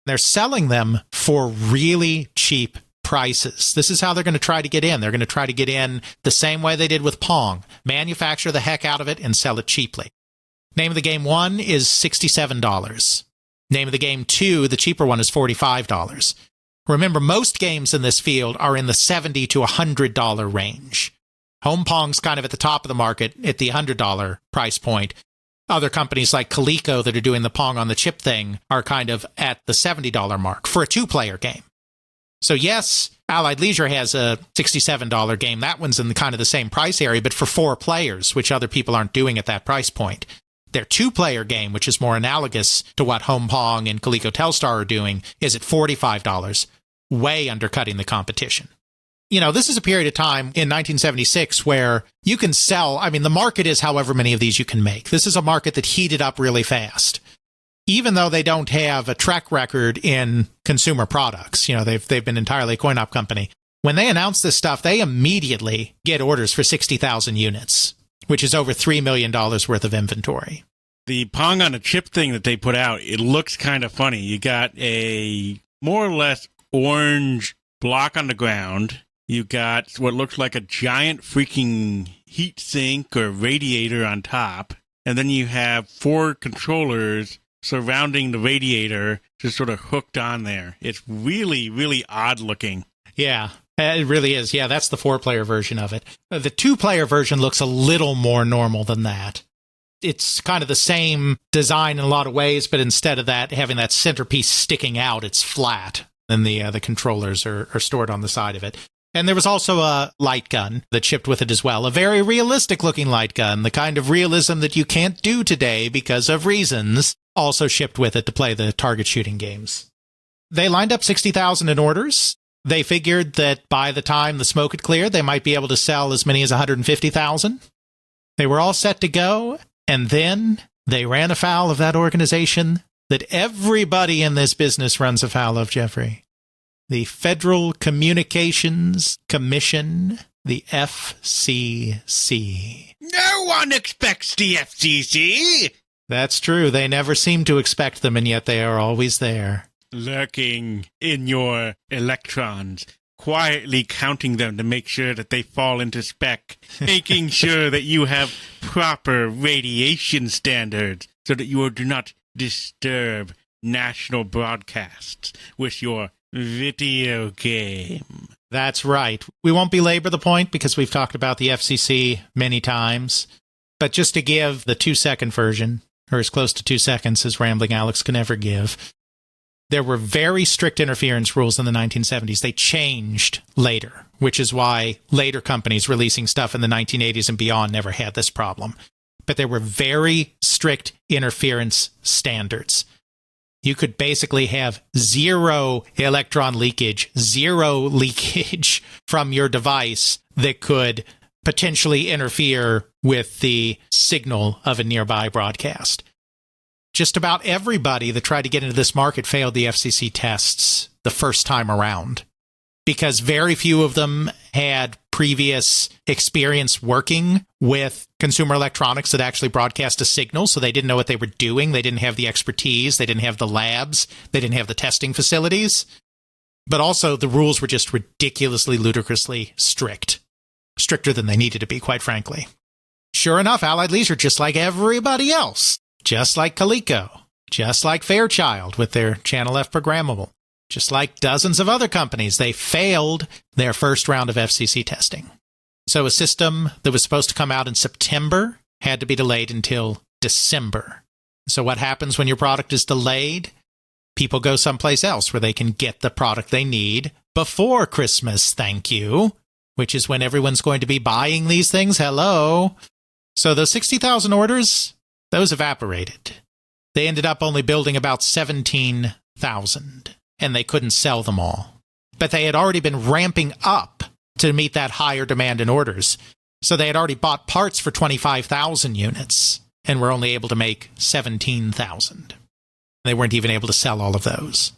They're selling them for really cheap prices. This is how they're going to try to get in. They're going to try to get in the same way they did with Pong. Manufacture the heck out of it and sell it cheaply. Name of the game 1 is $67. Name of the game 2, the cheaper one, is $45. Remember, most games in this field are in the $70 to $100 range. Home Pong's kind of at the top of the market at the $100 price point. Other companies like Coleco that are doing the Pong on the chip thing are kind of at the $70 mark for a 2-player game. So yes, Allied Leisure has a $67 game. That one's in kind of the same price area, but for 4 players, which other people aren't doing at that price point. Their 2-player game, which is more analogous to what Home Pong and Coleco Telstar are doing, is at $45, way undercutting the competition. This is a period of time in 1976 where you can sell, the market is however many of these you can make. This is a market that heated up really fast. Even though they don't have a track record in consumer products, they've been entirely a coin-op company. When they announce this stuff, they immediately get orders for 60,000 units, which is over $3 million worth of inventory. The Pong on a chip thing that they put out, it looks kind of funny. You got a more or less orange block on the ground. You got what looks like a giant freaking heat sink or radiator on top. And then you have 4 controllers surrounding the radiator, just sort of hooked on there. It's really, really odd looking. Yeah, it really is. Yeah, that's the 4-player version of it. The 2-player version looks a little more normal than that. It's kind of the same design in a lot of ways, but instead of that, having that centerpiece sticking out, it's flat, and the controllers are stored on the side of it. And there was also a light gun that shipped with it as well, a very realistic-looking light gun, the kind of realism that you can't do today because of reasons, also shipped with it to play the target shooting games. They lined up 60,000 in orders. They figured that by the time the smoke had cleared, they might be able to sell as many as 150,000. They were all set to go, and then they ran afoul of that organization that everybody in this business runs afoul of, Jeffrey. The Federal Communications Commission, the FCC. No one expects the FCC! That's true. They never seem to expect them, and yet they are always there. Lurking in your electrons, quietly counting them to make sure that they fall into spec, making sure that you have proper radiation standards so that you do not disturb national broadcasts with your video game. That's right. We won't belabor the point because we've talked about the FCC many times. But just to give the 2-second version, or as close to 2 seconds as Rambling Alex can ever give, there were very strict interference rules in the 1970s. They changed later, which is why later companies releasing stuff in the 1980s and beyond never had this problem. But there were very strict interference standards. You could basically have zero electron leakage, zero leakage from your device that could potentially interfere with the signal of a nearby broadcast. Just about everybody that tried to get into this market failed the FCC tests the first time around, because very few of them had previous experience working with consumer electronics that actually broadcast a signal, so they didn't know what they were doing. They didn't have the expertise. They didn't have the labs. They didn't have the testing facilities. But also, the rules were just ridiculously, ludicrously strict. Stricter than they needed to be, quite frankly. Sure enough, Allied Leisure, just like everybody else, just like Coleco, just like Fairchild with their Channel F programmable, just like dozens of other companies, they failed their first round of FCC testing. So a system that was supposed to come out in September had to be delayed until December. So what happens when your product is delayed? People go someplace else where they can get the product they need before Christmas, thank you, which is when everyone's going to be buying these things. Hello. So those 60,000 orders, those evaporated. They ended up only building about 17,000. And they couldn't sell them all. But they had already been ramping up to meet that higher demand in orders. So they had already bought parts for 25,000 units and were only able to make 17,000. They weren't even able to sell all of those.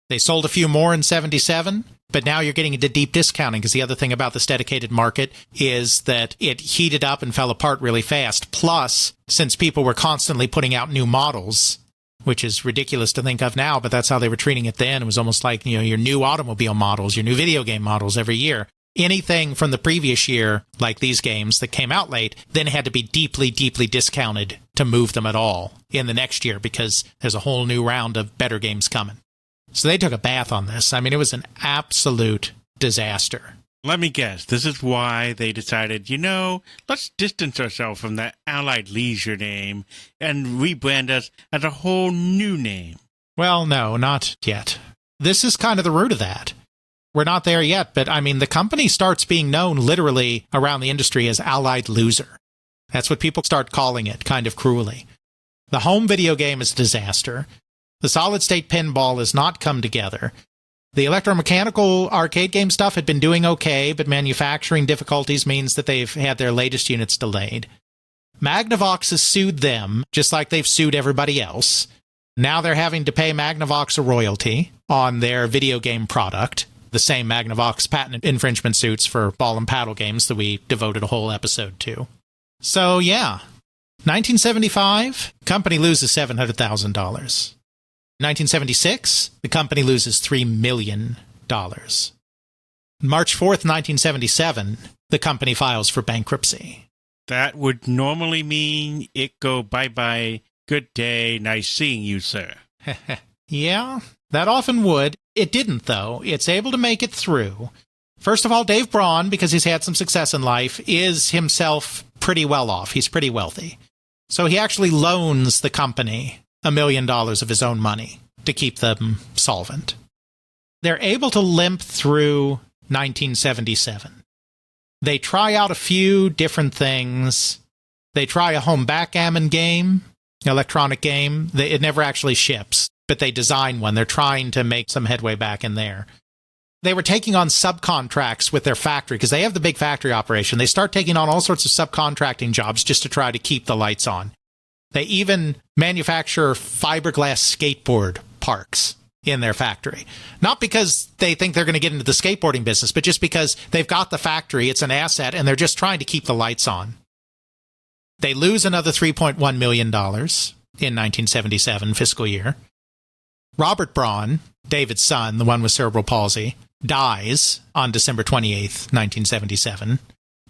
They sold a few more in 77, but now you're getting into deep discounting because the other thing about this dedicated market is that it heated up and fell apart really fast. Plus, since people were constantly putting out new models, which is ridiculous to think of now, but that's how they were treating it then. It was almost like, your new automobile models, your new video game models every year. Anything from the previous year, like these games that came out late, then had to be deeply, deeply discounted to move them at all in the next year because there's a whole new round of better games coming. So they took a bath on this. I mean, it was an absolute disaster. Let me guess, this is why they decided, let's distance ourselves from that Allied Leisure name and rebrand us as a whole new name. Well, no, not yet. This is kind of the root of that. We're not there yet, but I mean, the company starts being known literally around the industry as Allied Loser. That's what people start calling it, kind of cruelly. The home video game is a disaster. The solid-state pinball has not come together. The electromechanical arcade game stuff had been doing okay, but manufacturing difficulties means that they've had their latest units delayed. Magnavox has sued them, just like they've sued everybody else. Now they're having to pay Magnavox a royalty on their video game product, the same Magnavox patent infringement suits for ball and paddle games that we devoted a whole episode to. So, yeah. 1975, company loses $700,000. 1976, the company loses $3 million. March 4th, 1977, the company files for bankruptcy. That would normally mean it go bye-bye Good day. Nice seeing you, sir. Yeah, that often would. It didn't, though. It's able to make it through. First of all, Dave Braun, because he's had some success in life, is himself pretty well off. He's pretty wealthy. So he actually loans the company $1 million of his own money to keep them solvent. They're able to limp through 1977. They try out a few different things. They try a home backgammon game, electronic game. It never actually ships, but they design one. They're trying to make some headway back in there. They were taking on subcontracts with their factory because they have the big factory operation. They start taking on all sorts of subcontracting jobs just to try to keep the lights on. They even manufacture fiberglass skateboard parks in their factory. Not because they think they're going to get into the skateboarding business, but just because they've got the factory, it's an asset, and they're just trying to keep the lights on. They lose another $3.1 million in 1977 fiscal year. Robert Braun, David's son, the one with cerebral palsy, dies on December 28th, 1977.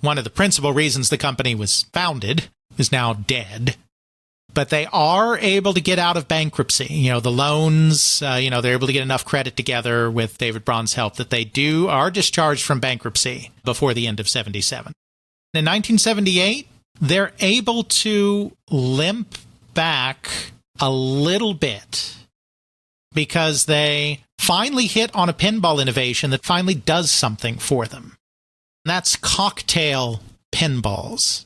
One of the principal reasons the company was founded is now dead. But they are able to get out of bankruptcy. You know, the loans, they're able to get enough credit together with David Braun's help that they are discharged from bankruptcy before the end of 77. In 1978, they're able to limp back a little bit because they finally hit on a pinball innovation that finally does something for them. And that's cocktail pinballs.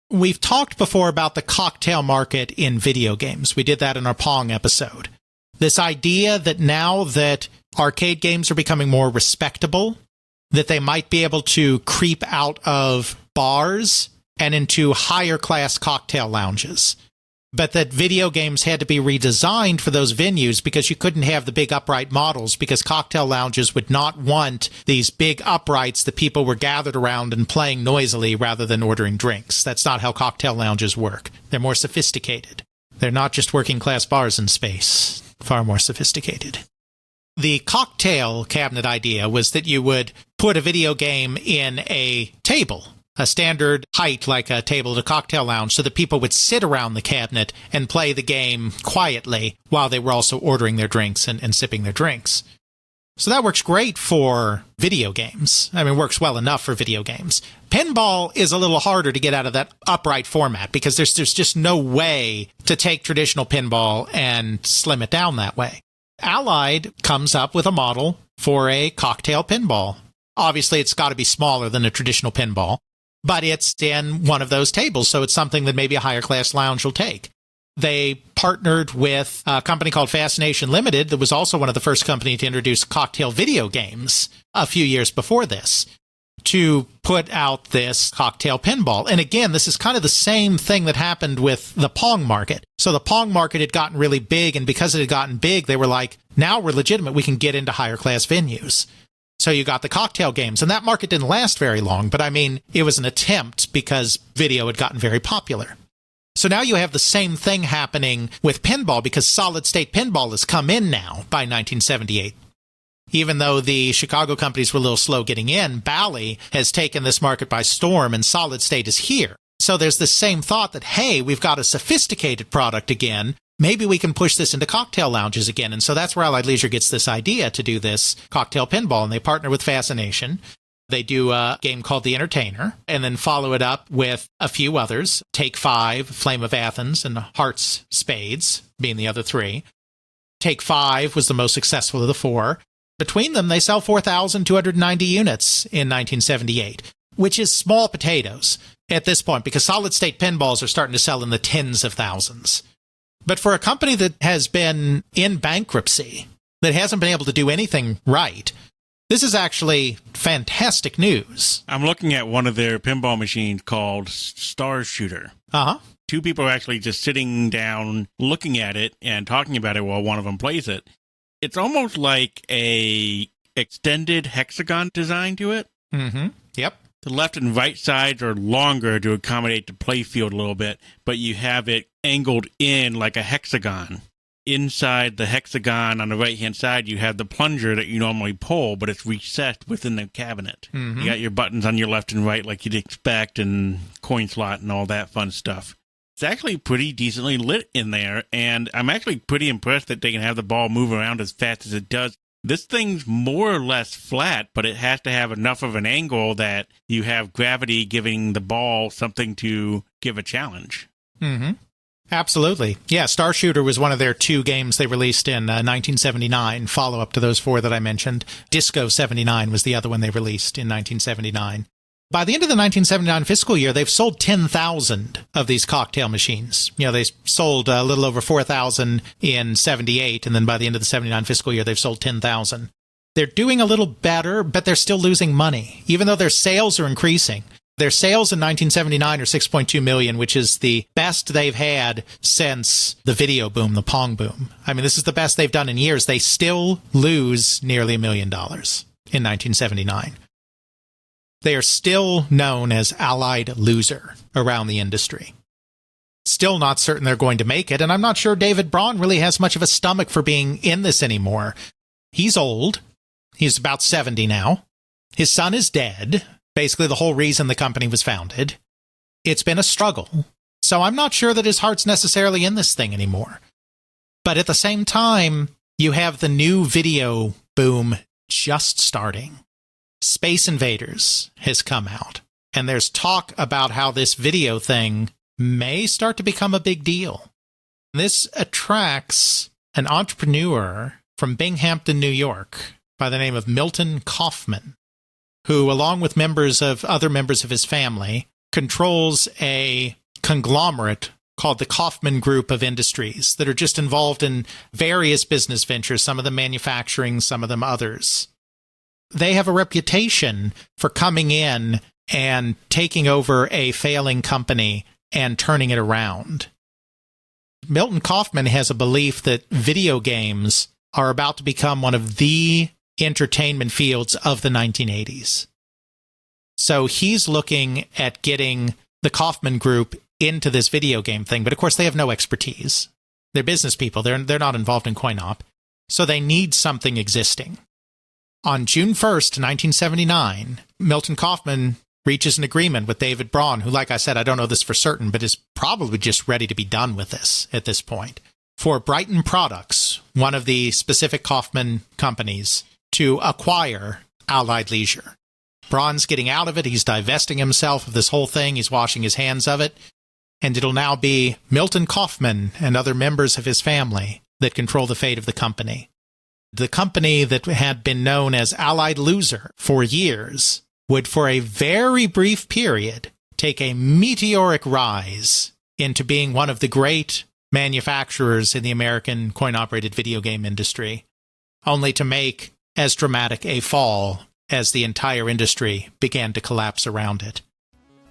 We've talked before about the cocktail market in video games. We did that in our Pong episode. This idea that now that arcade games are becoming more respectable, that they might be able to creep out of bars and into higher class cocktail lounges. But that video games had to be redesigned for those venues because you couldn't have the big upright models because cocktail lounges would not want these big uprights that people were gathered around and playing noisily rather than ordering drinks. That's not how cocktail lounges work. They're more sophisticated. They're not just working class bars in space. Far more sophisticated. The cocktail cabinet idea was that you would put a video game in a table, a standard height like a table at a cocktail lounge, so that people would sit around the cabinet and play the game quietly while they were also ordering their drinks and sipping their drinks. So that works great for video games. I mean, it works well enough for video games. Pinball is a little harder to get out of that upright format because there's just no way to take traditional pinball and slim it down that way. Allied comes up with a model for a cocktail pinball. Obviously, it's got to be smaller than a traditional pinball, but it's in one of those tables, so it's something that maybe a higher class lounge will take. They partnered with a company called Fascination Limited that was also one of the first companies to introduce cocktail video games a few years before this to put out this cocktail pinball. And again, this is kind of the same thing that happened with the Pong market. So the Pong market had gotten really big, and because it had gotten big, they were like, now we're legitimate, we can get into higher class venues. So you got the cocktail games, and that market didn't last very long, but I mean, it was an attempt because video had gotten very popular. So now you have the same thing happening with pinball because solid-state pinball has come in now by 1978. Even though the Chicago companies were a little slow getting in, Bally has taken this market by storm, and solid-state is here. So there's this same thought that, hey, we've got a sophisticated product again. Maybe we can push this into cocktail lounges again. And so that's where Allied Leisure gets this idea to do this cocktail pinball. And they partner with Fascination. They do a game called The Entertainer and then follow it up with a few others. Take Five, Flame of Athens, and Hearts Spades being the other three. Take Five was the most successful of the four. Between them, they sell 4,290 units in 1978, which is small potatoes at this point because solid-state pinballs are starting to sell in the tens of thousands. But for a company that has been in bankruptcy, that hasn't been able to do anything right, this is actually fantastic news. I'm looking at one of their pinball machines called Star Shooter. Uh-huh. Two people are actually just sitting down looking at it and talking about it while one of them plays it. It's almost like a extended hexagon design to it. Mm-hmm. Yep. The left and right sides are longer to accommodate the play field a little bit, but you have it angled in like a hexagon. Inside the hexagon on the right-hand side, you have the plunger that you normally pull, but it's recessed within the cabinet. Mm-hmm. You got your buttons on your left and right like you'd expect, and coin slot and all that fun stuff. It's actually pretty decently lit in there, and I'm actually pretty impressed that they can have the ball move around as fast as it does. This thing's more or less flat, but it has to have enough of an angle that you have gravity giving the ball something to give a challenge. Mm-hmm. Absolutely. Yeah, Star Shooter was one of their 2 games they released in 1979, follow-up to those 4 that I mentioned. Disco 79 was the other one they released in 1979. By the end of the 1979 fiscal year, they've sold 10,000 of these cocktail machines. They sold a little over 4,000 in 78, and then by the end of the 79 fiscal year, they've sold 10,000. They're doing a little better, but they're still losing money, even though their sales are increasing. Their sales in 1979 are $6.2 million, which is the best they've had since the video boom, the Pong boom. I mean, this is the best they've done in years. They still lose nearly $1 million in 1979. They are still known as Allied Loser around the industry. Still not certain they're going to make it, and I'm not sure David Braun really has much of a stomach for being in this anymore. He's old. He's about 70 now. His son is dead. Basically the whole reason the company was founded. It's been a struggle. So I'm not sure that his heart's necessarily in this thing anymore. But at the same time, you have the new video boom just starting. Space Invaders has come out, and there's talk about how this video thing may start to become a big deal. This attracts an entrepreneur from Binghamton, New York, by the name of Milton Kaufman, who, along with other members of his family, controls a conglomerate called the Kaufman Group of Industries that are just involved in various business ventures, some of them manufacturing, some of them others. They have a reputation for coming in and taking over a failing company and turning it around. Milton Kaufman has a belief that video games are about to become one of the entertainment fields of the 1980s. So he's looking at getting the Kaufman Group into this video game thing, but of course they have no expertise. They're business people. They're not involved in coin-op. So they need something existing. On June 1st, 1979, Milton Kaufman reaches an agreement with David Braun, who, like I said, I don't know this for certain, but is probably just ready to be done with this at this point, for Brighton Products, one of the specific Kaufman companies, to acquire Allied Leisure. Braun's getting out of it. He's divesting himself of this whole thing. He's washing his hands of it. And it'll now be Milton Kaufman and other members of his family that control the fate of the company. The company that had been known as Allied Loser for years would, for a very brief period, take a meteoric rise into being one of the great manufacturers in the American coin-operated video game industry, only to make as dramatic a fall as the entire industry began to collapse around it.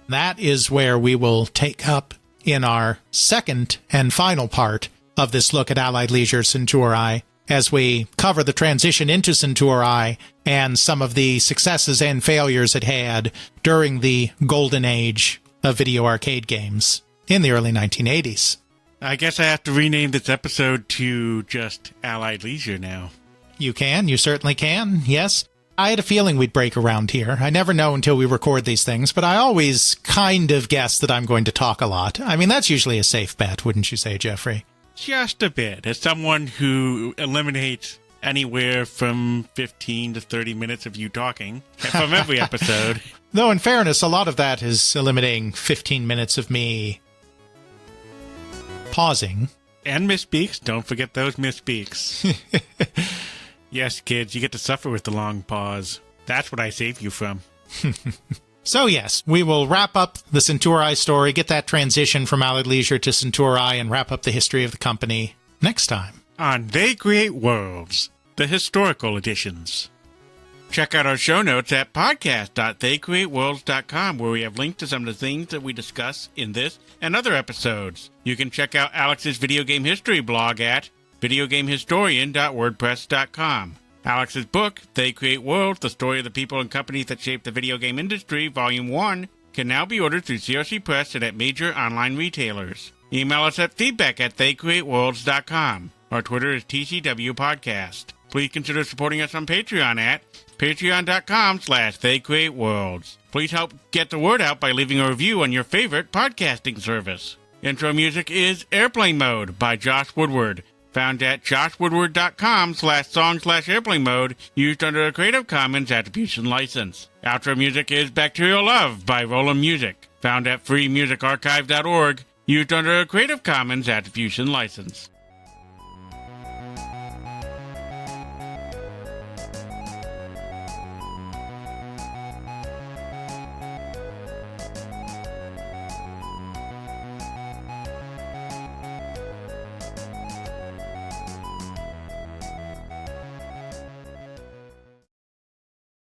That is where we will take up in our second and final part of this look at Allied Leisure Centuri, as we cover the transition into Centuri and some of the successes and failures it had during the golden age of video arcade games in the early 1980s. I guess I have to rename this episode to just Allied Leisure now. You can. You certainly can. Yes. I had a feeling we'd break around here. I never know until we record these things, but I always kind of guess that I'm going to talk a lot. I mean, that's usually a safe bet, wouldn't you say, Jeffrey? Just a bit. As someone who eliminates anywhere from 15 to 30 minutes of you talking from every episode. Though, in fairness, a lot of that is eliminating 15 minutes of me pausing. And misspeaks. Don't forget those misspeaks. Yes, kids, you get to suffer with the long pause. That's what I save you from. So yes, we will wrap up the Centuri story, get that transition from Allied Leisure to Centuri, and wrap up the history of the company next time. On They Create Worlds, the historical editions. Check out our show notes at podcast.theycreateworlds.com, where we have links to some of the things that we discuss in this and other episodes. You can check out Alex's video game history blog at videogamehistorian.wordpress.com. Alex's book, They Create Worlds, The Story of the People and Companies That Shaped the Video Game Industry, Volume 1, can now be ordered through CRC Press and at major online retailers. Email us at feedback@theycreateworlds.com. Our Twitter is TCW Podcast. Please consider supporting us on Patreon at patreon.com/theycreateworlds. Please help get the word out by leaving a review on your favorite podcasting service. Intro music is Airplane Mode by Josh Woodward, found at joshwoodward.com/song/airplane mode, used under a Creative Commons Attribution License. Outro music is Bacterial Love by Roland Music, found at freemusicarchive.org, used under a Creative Commons Attribution License.